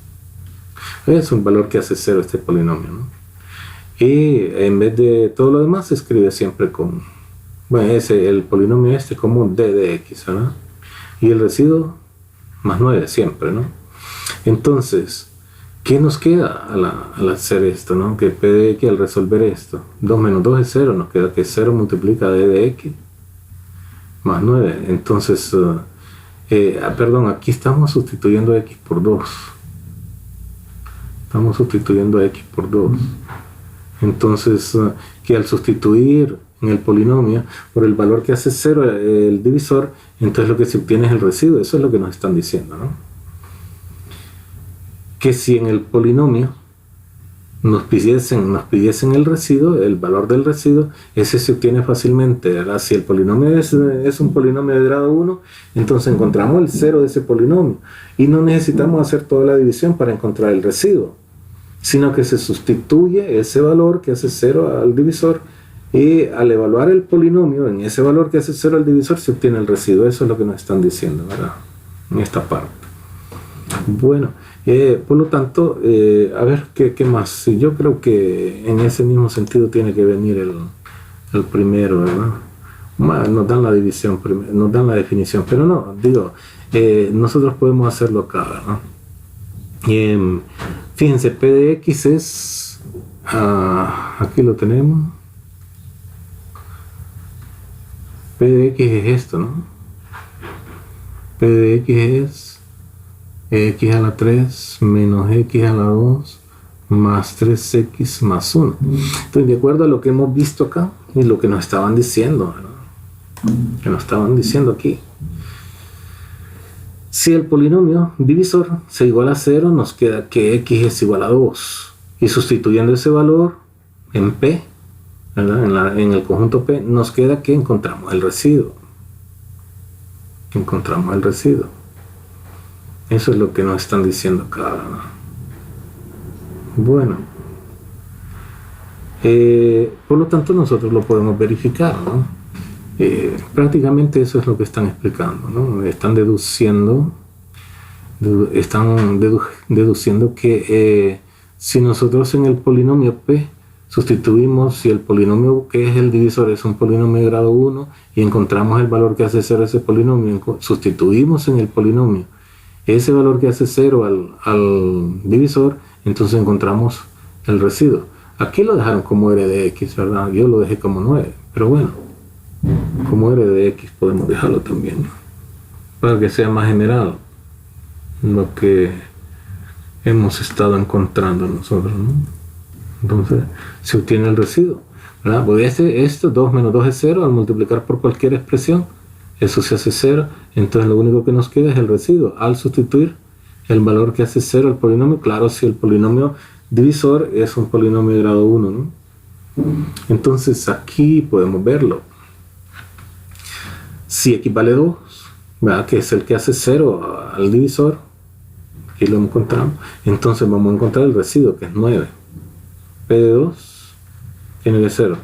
Es un valor que hace 0 este polinomio, ¿no? Y en vez de todo lo demás se escribe siempre con, bueno, el polinomio como D de X, ¿verdad? Y el residuo más 9 siempre, ¿no? Entonces, ¿qué nos queda al hacer esto, ¿no? Que P de X, al resolver esto, 2 menos 2 es 0, nos queda que 0 multiplica D de X más 9. Entonces, perdón, aquí estamos sustituyendo X por 2. Estamos sustituyendo X por 2. Entonces, que al sustituir en el polinomio por el valor que hace 0 el divisor, entonces lo que se obtiene es el residuo. Eso es lo que nos están diciendo, ¿no? Que si en el polinomio nos pidiesen el residuo, el valor del residuo, ese se obtiene fácilmente, ¿verdad? Si el polinomio es un polinomio de grado 1, entonces encontramos el 0 de ese polinomio y no necesitamos hacer toda la división para encontrar el residuo, sino que se sustituye ese valor que hace 0 al divisor, y al evaluar el polinomio en ese valor que hace 0 al divisor se obtiene el residuo. Eso es lo que nos están diciendo, ¿verdad? En esta parte. Bueno, por lo tanto, a ver, ¿qué más? Yo creo que en ese mismo sentido tiene que venir el primero, ¿verdad? Nos dan la división, nos dan la definición, pero no, digo, nosotros podemos hacerlo acá, ¿verdad? Fíjense, P de X es, aquí lo tenemos, P de X es esto, ¿no? P de X es X a la 3 menos X a la 2 más 3X más 1. Entonces, de acuerdo a lo que hemos visto acá y lo que nos estaban diciendo, ¿verdad? Que nos estaban diciendo aquí, si el polinomio divisor se iguala a 0, nos queda que X es igual a 2. Y sustituyendo ese valor en P, ¿verdad? En el conjunto P, nos queda que encontramos el residuo. Encontramos el residuo. Eso es lo que nos están diciendo acá. Bueno. Por lo tanto, nosotros lo podemos verificar, ¿no? Prácticamente eso es lo que están explicando, ¿no? Están deduciendo que si nosotros en el polinomio P sustituimos, si el polinomio que es el divisor es un polinomio de grado 1 y encontramos el valor que hace 0 ese polinomio, sustituimos en el polinomio ese valor que hace 0 al divisor, entonces encontramos el residuo. Aquí lo dejaron como r de x, ¿verdad? Yo lo dejé como 9, pero bueno, como r de x podemos dejarlo también, ¿no? Para que sea más general lo que hemos estado encontrando nosotros, ¿no? Entonces se obtiene el residuo, ¿verdad? Pues esto 2 menos 2 es 0, al multiplicar por cualquier expresión eso se hace 0, entonces lo único que nos queda es el residuo al sustituir el valor que hace 0 al polinomio. Claro, si el polinomio divisor es un polinomio de grado 1, ¿no? Entonces aquí podemos verlo. Si x vale 2, ¿verdad? Que es el que hace 0 al divisor, aquí lo encontramos, entonces vamos a encontrar el residuo, que es 9. P de 2 tiene que ser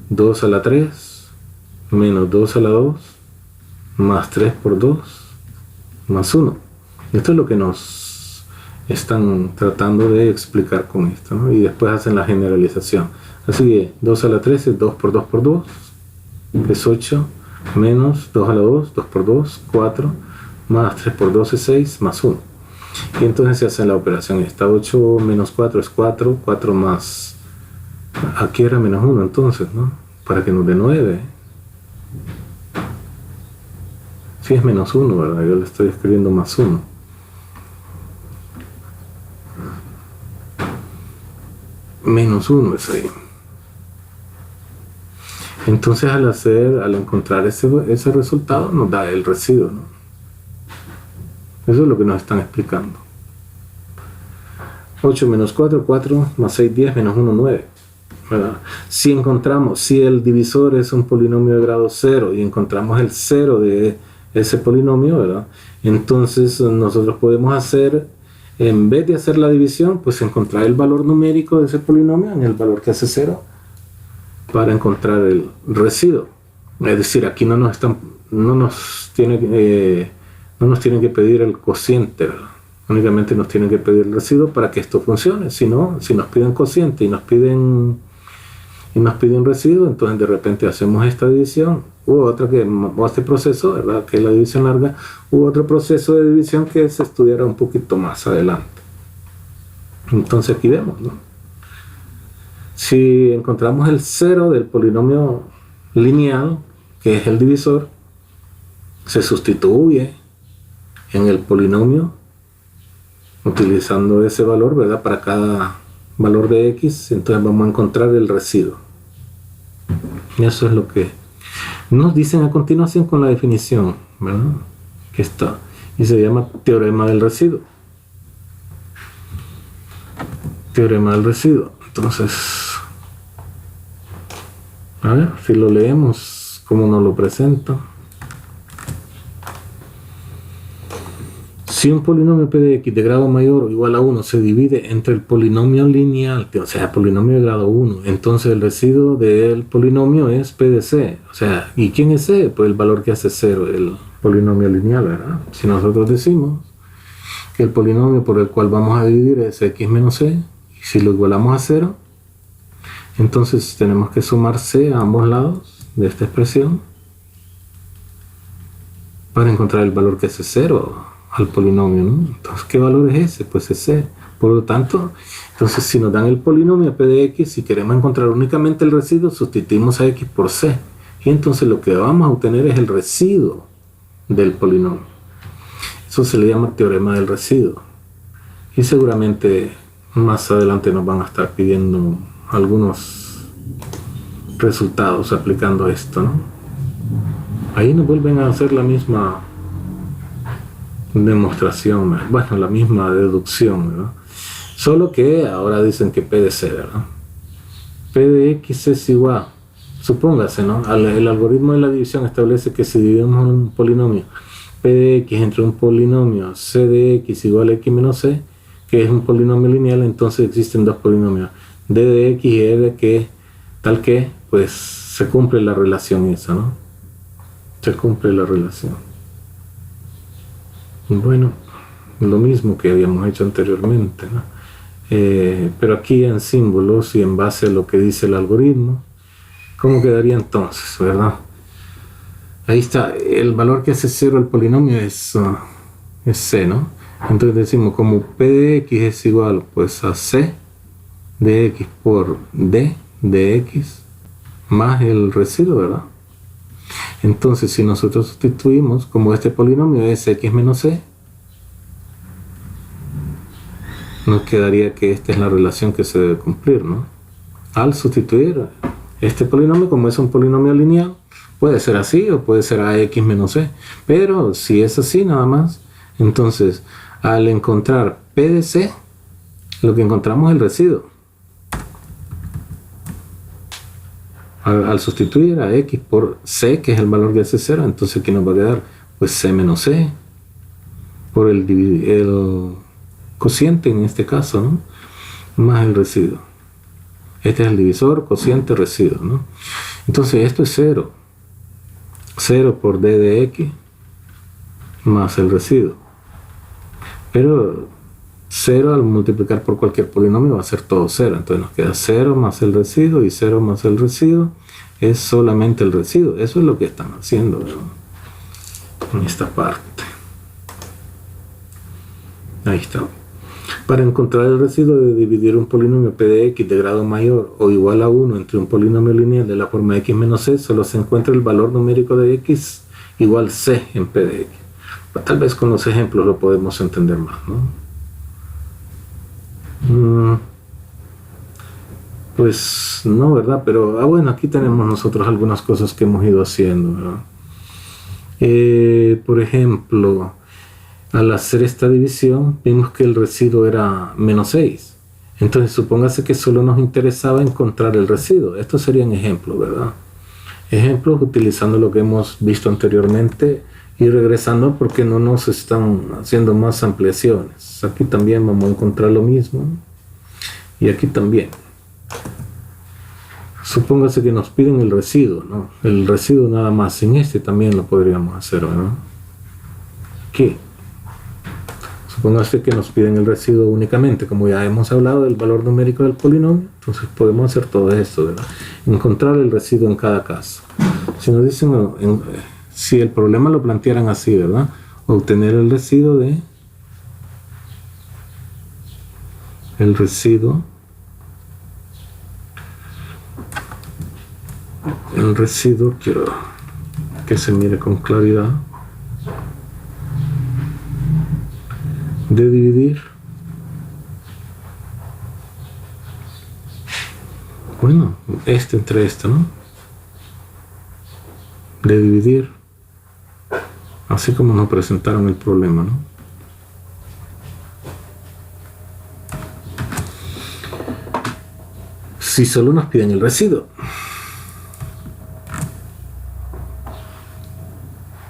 2 a la 3 menos 2 a la 2 más 3 por 2 más 1. Esto es lo que nos están tratando de explicar con esto, ¿no? Y después hacen la generalización. Así que 2 a la 3 es 2 por 2 por 2, es 8, menos 2 a la 2, 2 por 2, 4, más 3 por 2 es 6, más 1. Y entonces se hace la operación esta. 8 menos 4 es 4, 4 más, aquí era menos 1 entonces, ¿no? Para que nos dé 9. Sí es menos 1, ¿verdad? Yo le estoy escribiendo más 1. Menos 1 es ahí. Entonces al encontrar ese resultado nos da el residuo, ¿no? Eso es lo que nos están explicando. 8 menos 4, 4 más 6, 10, menos 1, 9. ¿Verdad? Si el divisor es un polinomio de grado 0 y encontramos el 0 de ese polinomio, ¿verdad? Entonces nosotros podemos hacer, en vez de hacer la división, pues encontrar el valor numérico de ese polinomio en el valor que hace 0 para encontrar el residuo. Es decir, aquí no nos tienen que pedir el cociente, ¿verdad? Únicamente nos tienen que pedir el residuo para que esto funcione. Si no, si nos piden cociente y nos piden residuo, entonces de repente hacemos esta división este proceso, ¿verdad? Que es la división larga, otro proceso de división que se estudiará un poquito más adelante. Entonces aquí vemos, ¿no? Si encontramos el 0 del polinomio lineal, que es el divisor, se sustituye en el polinomio utilizando ese valor, ¿verdad? Para cada valor de x, entonces vamos a encontrar el residuo. Y eso es lo que nos dicen a continuación con la definición, ¿verdad? Que está, y se llama teorema del residuo. Teorema del residuo. Entonces, a ver si lo leemos, cómo nos lo presenta. Si un polinomio p de x de grado mayor o igual a 1 se divide entre el polinomio lineal, o sea, polinomio de grado 1, entonces el residuo del polinomio es p de c. O sea, ¿y quién es c? Pues el valor que hace 0, el polinomio lineal, ¿verdad? Si nosotros decimos que el polinomio por el cual vamos a dividir es x menos c, y si lo igualamos a 0, entonces tenemos que sumar c a ambos lados de esta expresión para encontrar el valor que hace 0 al polinomio, ¿no? Entonces, ¿qué valor es ese? Pues es c. Por lo tanto, entonces si nos dan el polinomio p de x, si queremos encontrar únicamente el residuo, sustituimos a x por c. Y entonces lo que vamos a obtener es el residuo del polinomio. Eso se le llama teorema del residuo. Y seguramente más adelante nos van a estar pidiendo algunos resultados aplicando esto, ¿no? Ahí nos vuelven a hacer la misma demostración, bueno, la misma deducción, ¿verdad? Solo que ahora dicen que p de c, ¿verdad? P de x es igual, supóngase, ¿no? El algoritmo de la división establece que si dividimos un polinomio p de x entre un polinomio c de x igual a x menos c, que es un polinomio lineal, entonces existen dos polinomios, d de x y e de que tal que pues se cumple la relación esa, ¿no? Se cumple la relación. Bueno, lo mismo que habíamos hecho anteriormente, ¿no? Pero aquí en símbolos y en base a lo que dice el algoritmo, ¿cómo quedaría entonces, verdad? Ahí está, el valor que hace 0 el polinomio es C, ¿no? Entonces decimos como P de X es igual pues a C de X por D de X más el residuo, ¿verdad? Entonces si nosotros sustituimos, como este polinomio es X menos C, nos quedaría que esta es la relación que se debe cumplir, ¿no? Al sustituir este polinomio, como es un polinomio lineal, puede ser así o puede ser AX menos C, pero si es así nada más, entonces al encontrar P de C, lo que encontramos es el residuo. Al sustituir a X por C, que es el valor que hace 0, entonces ¿qué nos va a quedar? Pues C menos C, por el cociente en este caso, ¿no? Más el residuo. Este es el divisor, cociente, residuo, ¿no? Entonces esto es 0. 0 por D de X más el residuo. Pero 0 al multiplicar por cualquier polinomio va a ser todo 0. Entonces nos queda 0 más el residuo y 0 más el residuo es solamente el residuo. Eso es lo que están haciendo, ¿verdad? En esta parte. Ahí está. Para encontrar el residuo de dividir un polinomio P de X de grado mayor o igual a 1 entre un polinomio lineal de la forma X menos C, solo se encuentra el valor numérico de X igual C en P de X. Tal vez con los ejemplos lo podemos entender más, ¿no? Pues no, ¿verdad? Pero bueno, aquí tenemos nosotros algunas cosas que hemos ido haciendo, ¿verdad? Por ejemplo, al hacer esta división vimos que el residuo era menos 6. Entonces supóngase que solo nos interesaba encontrar el residuo. Estos serían ejemplos, ¿verdad? Ejemplos utilizando lo que hemos visto anteriormente y regresando porque no nos están haciendo más ampliaciones. Aquí también vamos a encontrar lo mismo y aquí también. Supóngase que nos piden el residuo, ¿no? El residuo nada más. En este también lo podríamos hacer, ¿verdad? ¿Qué? Supóngase que nos piden el residuo únicamente, como ya hemos hablado del valor numérico del polinomio, entonces podemos hacer todo esto, ¿verdad? Encontrar el residuo en cada caso. Si nos dicen, si el problema lo plantearan así, ¿verdad? Obtener el residuo de quiero que se mire con claridad, de dividir, bueno, entre este, ¿no? De dividir, así como nos presentaron el problema, ¿no? Si solo nos piden el residuo,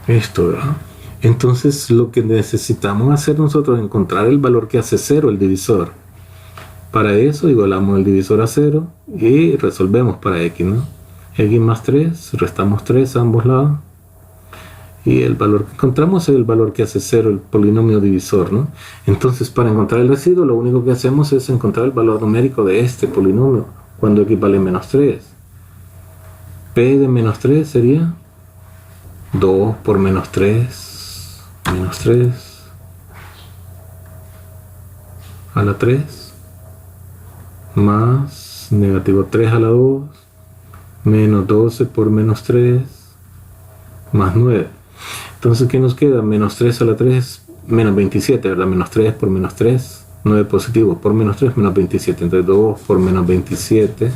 esto, ¿verdad? Entonces lo que necesitamos hacer nosotros es encontrar el valor que hace 0, el divisor. Para eso igualamos el divisor a 0 y resolvemos para X, ¿no? X más 3, restamos 3 a ambos lados. Y el valor que encontramos es el valor que hace 0, el polinomio divisor, ¿no? Entonces para encontrar el residuo lo único que hacemos es encontrar el valor numérico de este polinomio cuando X vale menos 3. P de menos 3 sería 2 por menos 3 a la 3 más negativo 3 a la 2 menos 12 por menos 3 más 9. Entonces ¿qué nos queda? Menos 3 a la 3 menos 27, ¿verdad? Menos 3 por menos 3, 9 positivo, por menos 3 menos 27, entonces 2 por menos 27,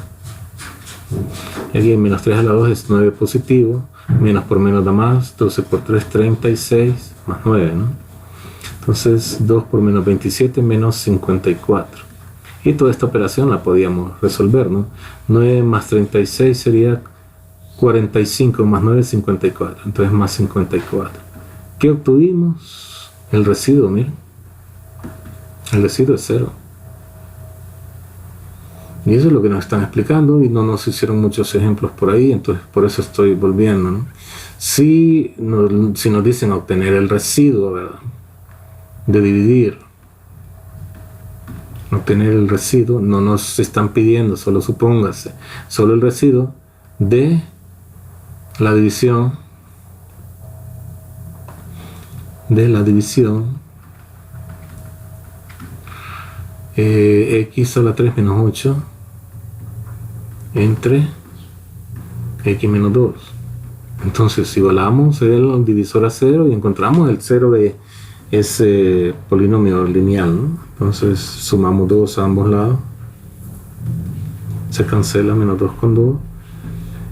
y aquí menos 3 a la 2 es 9 positivo, menos por menos da más, 12 por 3, 36, más 9, ¿no? Entonces 2 por menos 27 menos 54. Y toda esta operación la podíamos resolver, ¿no? 9 más 36 sería 45 más 9 es 54, entonces más 54. ¿Qué obtuvimos? El residuo, miren. El residuo es 0. Y eso es lo que nos están explicando y no nos hicieron muchos ejemplos por ahí, entonces por eso estoy volviendo, ¿no? Si nos dicen obtener el residuo, ¿verdad?, de dividir, obtener el residuo, no nos están pidiendo, solo supóngase, solo el residuo de la división x a la 3 menos 8 entre x menos 2. Entonces igualamos el divisor a 0 y encontramos el 0 de ese polinomio lineal, ¿no? Entonces sumamos 2 a ambos lados, se cancela, menos 2 con 2,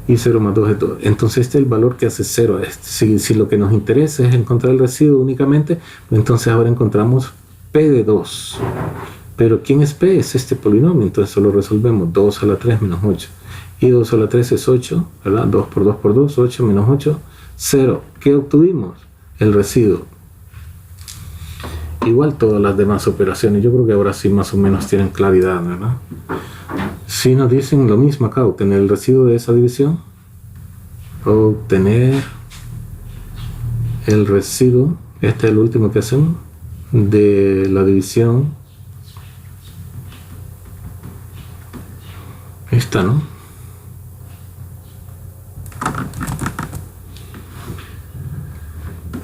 y 0 más 2 es 2. Entonces este es el valor que hace 0 a este. Si lo que nos interesa es encontrar el residuo únicamente, entonces ahora encontramos p de 2. Pero ¿quién es p? Es este polinomio, entonces solo resolvemos 2 a la 3 menos 8. Y 2 a la 3 es 8, ¿verdad? 2 por 2 por 2, 8 menos 8, 0. ¿Qué obtuvimos? El residuo. Igual todas las demás operaciones, yo creo que ahora sí más o menos tienen claridad, ¿verdad? Si nos dicen lo mismo acá, obtener el residuo de esa división, obtener el residuo, este es el último que hacemos, de la división, esta, ¿no?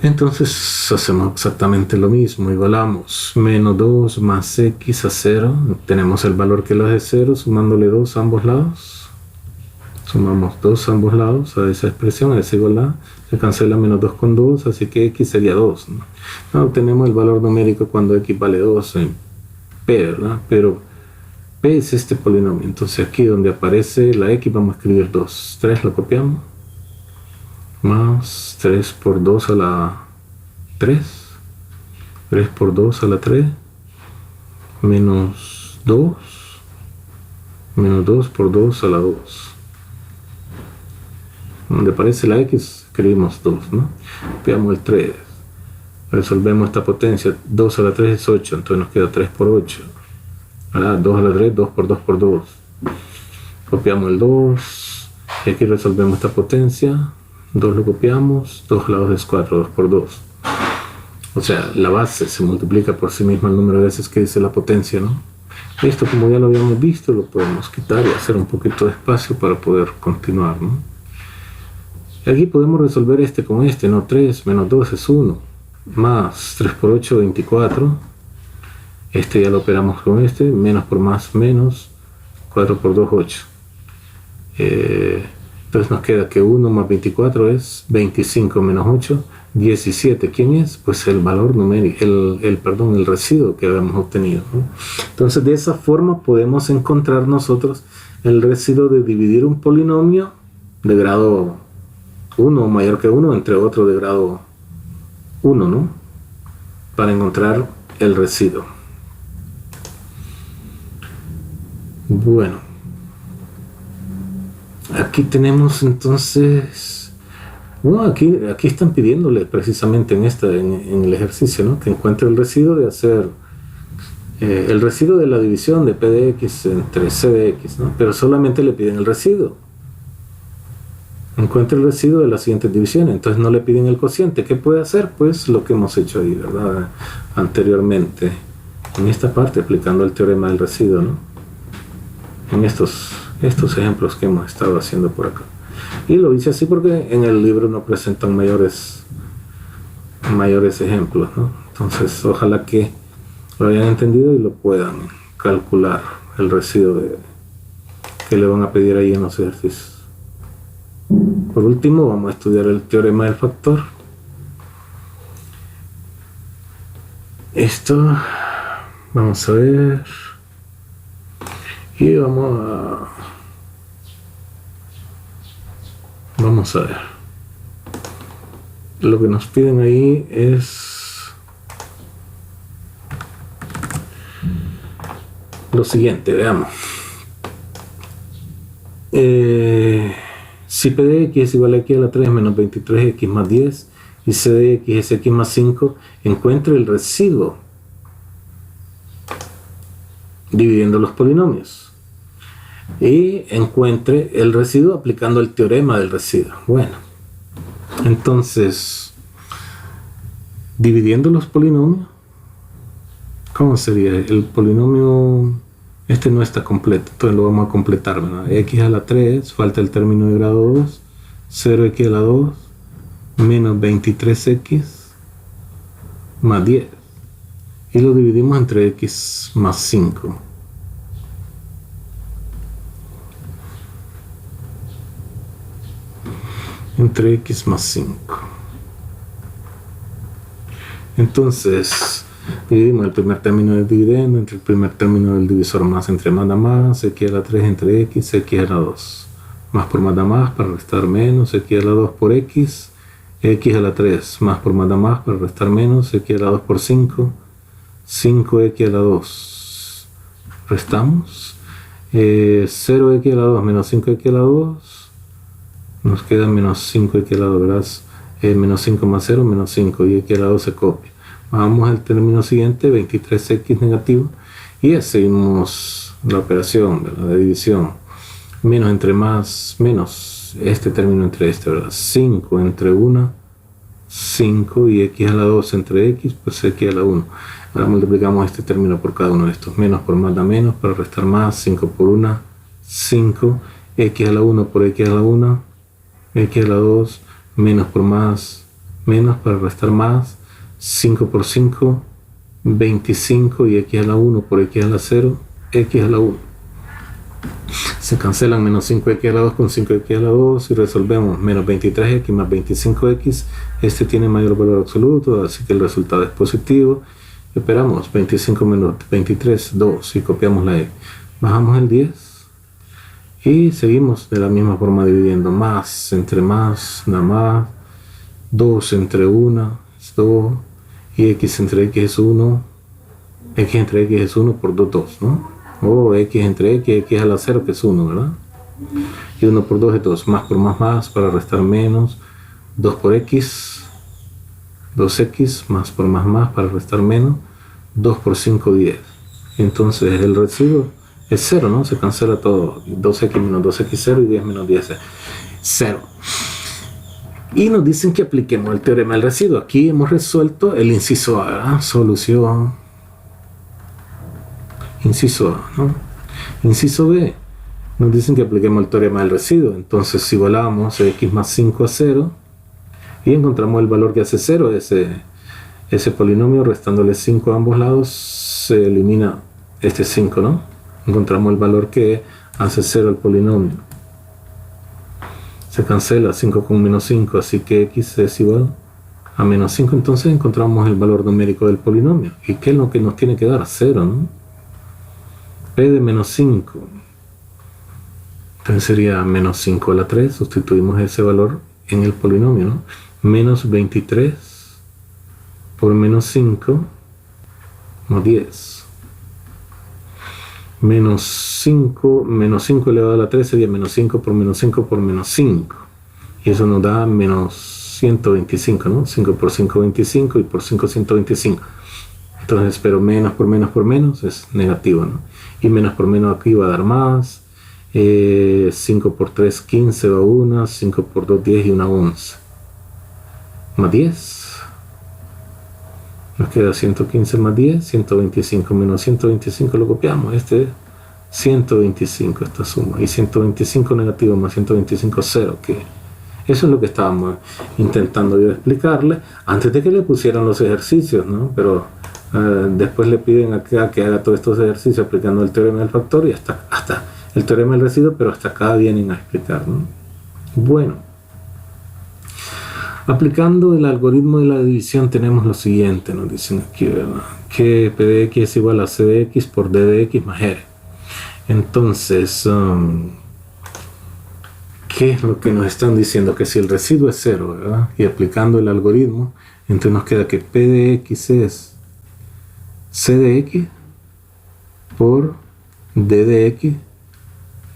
Entonces hacemos exactamente lo mismo, igualamos menos 2 más x a 0, tenemos el valor que lo hace 0, sumándole 2 a ambos lados, sumamos 2 a ambos lados a esa expresión, a esa igualdad, se cancela menos 2 con 2, así que x sería 2, ¿no? No obtenemos el valor numérico cuando x vale 2 en p, ¿verdad? Pero p es este polinomio, entonces aquí donde aparece la x vamos a escribir 2, 3 lo copiamos, más 3 por 2 a la 3, 3 por 2 a la 3, menos 2 por 2 a la 2. Donde aparece la x, escribimos 2, ¿no? Veamos el 3, resolvemos esta potencia, 2 a la 3 es 8, entonces nos queda 3 por 8, ¿verdad? 2 a la 3, 2 por 2 por 2. Copiamos el 2, y aquí resolvemos esta potencia, 2 lo copiamos, 2 a la 2 es 4, 2 por 2. O sea, la base se multiplica por sí misma el número de veces que dice la potencia, ¿no? Esto, como ya lo habíamos visto, lo podemos quitar y hacer un poquito de espacio para poder continuar, ¿no? Y aquí podemos resolver este con este, ¿no? 3 menos 2 es 1, más 3 por 8, 24. Este ya lo operamos con este, menos por más, menos, 4 por 2, 8. Entonces nos queda que 1 más 24 es 25 menos 8, 17. ¿Quién es? Pues el valor numérico, el residuo que habíamos obtenido, ¿no? Entonces de esa forma podemos encontrar nosotros el residuo de dividir un polinomio de grado 1 o mayor que 1 entre otro de grado 1, ¿no? Para encontrar el residuo. Bueno. Aquí tenemos entonces, bueno, aquí están pidiéndole precisamente en el ejercicio, ¿no?, que encuentre el residuo de hacer el residuo de la división de p de x entre c de x, ¿no? Pero solamente le piden el residuo. Encuentre el residuo de las siguientes divisiones, entonces no le piden el cociente. ¿Qué puede hacer? Pues lo que hemos hecho ahí, ¿verdad?, anteriormente, en esta parte, aplicando el teorema del residuo, ¿no?, en estos ejemplos que hemos estado haciendo por acá. Y lo hice así porque en el libro no presentan mayores ejemplos, ¿no? Entonces ojalá que lo hayan entendido y lo puedan calcular, el residuo que le van a pedir ahí en los ejercicios. Por último vamos a estudiar el teorema del factor. Esto vamos a ver y vamos a ver. Lo que nos piden ahí es lo siguiente, veamos. Si p de x es igual a x a la 3 menos 23x más 10 y c de x es x más 5, encuentre el residuo dividiendo los polinomios. y encuentre el residuo aplicando el teorema del residuo. Bueno, entonces, dividiendo los polinomios, ¿cómo sería? El polinomio, este no está completo, entonces lo vamos a completar, ¿verdad? X a la 3, falta el término de grado 2, 0x a la 2, menos 23x más 10. Y lo dividimos entre x más 5. Entre x más 5. Entonces, dividimos el primer término del dividendo entre el primer término del divisor más entre más da más, x a la 3 entre x a la 2. Más por más da más para restar menos, x a la 2 por x a la 3 más por más da más para restar menos, x a la 2 por 5, 5x a la 2. Restamos. 0x a la 2 menos 5x a la 2. Nos queda menos 5x a la 2, ¿verdad? Menos 5 más 0, menos 5, y x a la 2 se copia. Vamos al término siguiente, 23x negativo, y seguimos la operación, ¿verdad?, de división. Menos entre más, menos este término entre este, ¿verdad? 5 entre 1, 5, y x a la 2 entre x, pues x a la 1. Ahora multiplicamos este término por cada uno de estos. Menos por más da menos, para restar más, 5 por 1, 5, x a la 1 por x a la 1, x a la 2, menos por más, menos para restar más, 5 por 5, 25, y x a la 1 por x a la 0, x a la 1. Se cancelan menos 5x a la 2 con 5x a la 2 y resolvemos menos 23x más 25x. Este tiene mayor valor absoluto, así que el resultado es positivo. Esperamos 25 menos 23, 2, y copiamos la x. Bajamos el 10 y seguimos de la misma forma dividiendo. Más entre más, nada más. 2 entre 1 es 2, y x entre x es 1. X entre x es 1 por 2, 2, ¿no? O x entre x a la 0, que es 1, ¿verdad? Y 1 por 2 es 2. Más por más, para restar menos. 2 por x, 2x, más por más, para restar menos. 2 por 5, 10. Entonces el residuo es 0, ¿no? Se cancela todo. 2x menos 2x, 0, y 10 menos 10 es 0. Y nos dicen que apliquemos el teorema del residuo. Aquí hemos resuelto el inciso A, ¿verdad? Solución. Inciso A, ¿no? Inciso B, nos dicen que apliquemos el teorema del residuo. Entonces igualamos x más 5 a 0 y encontramos el valor que hace 0. Ese polinomio, restándole 5 a ambos lados, se elimina este 5, ¿no? Encontramos el valor que hace 0 al polinomio. Se cancela 5 con menos 5, así que x es igual a menos 5. Entonces encontramos el valor numérico del polinomio. ¿Y qué es lo que nos tiene que dar? 0, ¿no? P de menos 5. Entonces sería menos 5 a la 3. Sustituimos ese valor en el polinomio, ¿no? Menos 23 por menos 5 más 10. Menos 5 elevado a la 3 sería menos 5 por menos 5 por menos 5. Y eso nos da menos 125, ¿no? 5 por 5, 25, y por 5, 125. Entonces, pero menos por menos es negativo, ¿no? Y menos por menos aquí va a dar más. 5 por 3, 15 va 1. 5 por 2, 10 y 1, 11. Más 10. Nos queda 115 más 10, 125 menos 125 lo copiamos. Este es 125, esta suma. Y 125 negativo más 125, 0. Que eso es lo que estábamos intentando yo explicarle antes de que le pusieran los ejercicios, ¿no? Pero después le piden acá que haga todos estos ejercicios aplicando el teorema del factor y hasta el teorema del residuo, pero hasta acá vienen a explicar, ¿no? Bueno, aplicando el algoritmo de la división tenemos lo siguiente, nos dicen aquí, ¿verdad? Que P de x es igual a C de x por D de x más R. Entonces, ¿qué es lo que nos están diciendo? Que si el residuo es 0, ¿verdad? Y aplicando el algoritmo, entonces nos queda que P de x es C de x por D de x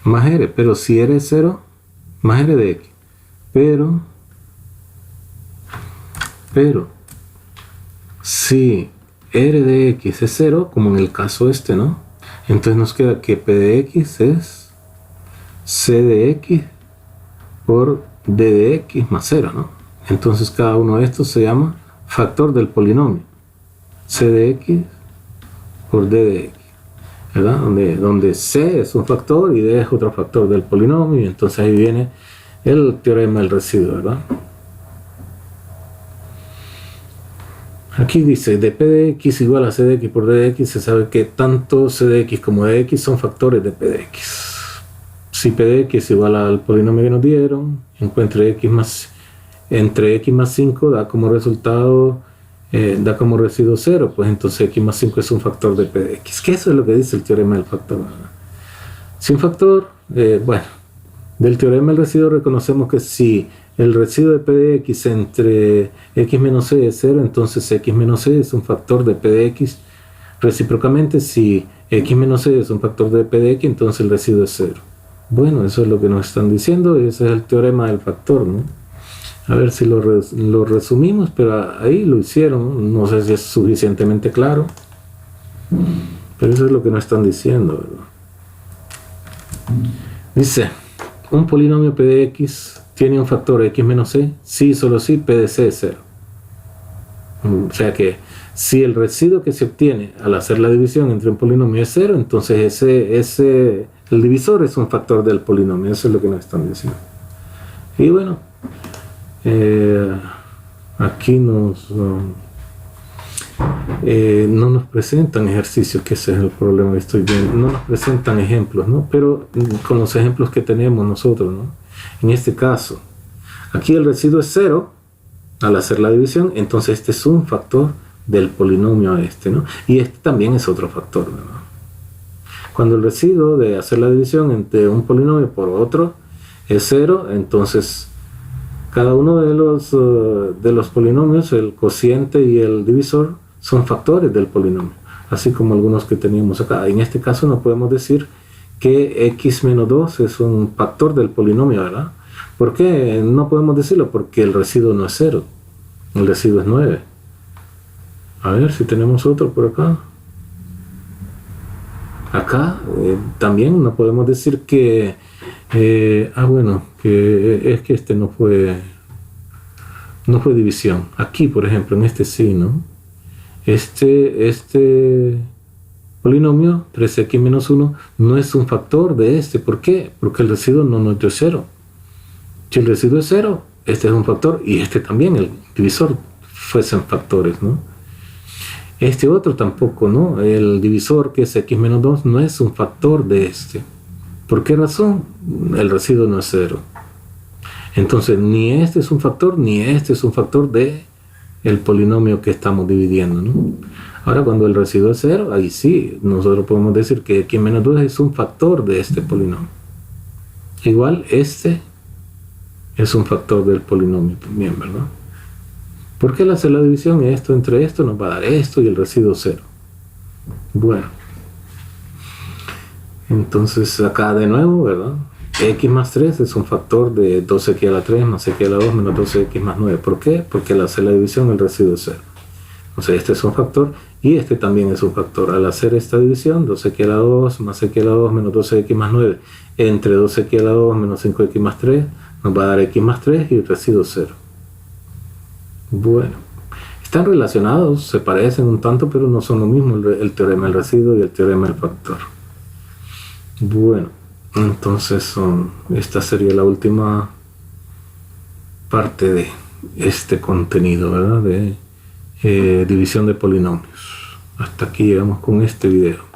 más R. Pero si R es 0, más R de x. Pero si R de x es 0, como en el caso este, ¿no? Entonces nos queda que P de x es c de x por d de x más 0, ¿no? Entonces cada uno de estos se llama factor del polinomio. C de x por d de x, ¿verdad? Donde c es un factor y d es otro factor del polinomio, y entonces ahí viene el teorema del residuo, ¿verdad? Aquí dice, de p de x igual a c de x por d de x, se sabe que tanto c de x como d de x son factores de p de x. Si p de x igual al polinomio que nos dieron, entre x más 5 da como resultado, da como residuo 0, pues entonces x más 5 es un factor de p de x. Que eso es lo que dice el teorema del factor, ¿verdad? Si un factor, bueno, del teorema del residuo reconocemos que si el residuo de p de x entre x menos c es 0, entonces x menos c es un factor de p de x. Recíprocamente, si x menos c es un factor de p de x, entonces el residuo es 0. Bueno, eso es lo que nos están diciendo, ese es el teorema del factor, ¿no? A ver si lo resumimos, pero ahí lo hicieron, no sé si es suficientemente claro, pero eso es lo que nos están diciendo, ¿verdad? Dice, un polinomio p de x tiene un factor x menos c, si y solo si p de c es 0. O sea que si el residuo que se obtiene al hacer la división entre un polinomio es 0, entonces el divisor es un factor del polinomio, eso es lo que nos están diciendo. Y bueno, aquí no nos presentan ejercicios, que ese es el problema que estoy viendo, no nos presentan ejemplos, ¿no? Pero con los ejemplos que tenemos nosotros, ¿no? En este caso, aquí el residuo es 0 al hacer la división, entonces este es un factor del polinomio este, ¿no? Y este también es otro factor, ¿verdad? Cuando el residuo de hacer la división entre un polinomio por otro es 0, entonces cada uno de los polinomios, el cociente y el divisor, son factores del polinomio, así como algunos que teníamos acá. En este caso no podemos decir que x menos 2 es un factor del polinomio, ¿verdad? ¿Por qué no podemos decirlo? Porque el residuo no es 0, el residuo es 9. A ver si tenemos otro por acá. Acá también no podemos decir que bueno, que es que este no fue división. Aquí, por ejemplo, en este sí, ¿no? Este polinomio 3x menos 1 no es un factor de este. ¿Por qué? Porque el residuo no nos dio 0. Si el residuo es 0, este es un factor, y este también, el divisor, fuesen factores, ¿no? Este otro tampoco, ¿no? El divisor, que es x menos 2, no es un factor de este. ¿Por qué razón? El residuo no es 0. Entonces, ni este es un factor, ni este es un factor de el polinomio que estamos dividiendo, ¿no? Ahora, cuando el residuo es 0, ahí sí, nosotros podemos decir que x menos 2 es un factor de este polinomio. Igual, este es un factor del polinomio también, ¿verdad? Porque al hacer la división, esto entre esto nos va a dar esto y el residuo 0. Bueno, entonces acá de nuevo, ¿verdad? X más 3 es un factor de 2x a la 3 más x a la 2 menos 12x más 9. ¿Por qué? Porque al hacer la división el residuo es 0. Entonces este es un factor y este también es un factor. Al hacer esta división, 2x a la 2 más x a la 2 menos 12x más 9 entre 2x a la 2 menos 5x más 3 nos va a dar x más 3 y el residuo 0. Bueno, están relacionados, se parecen un tanto, pero no son lo mismo el teorema del residuo y el teorema del factor. Bueno, entonces esta sería la última parte de este contenido, ¿verdad? De división de polinomios. Hasta aquí llegamos con este video.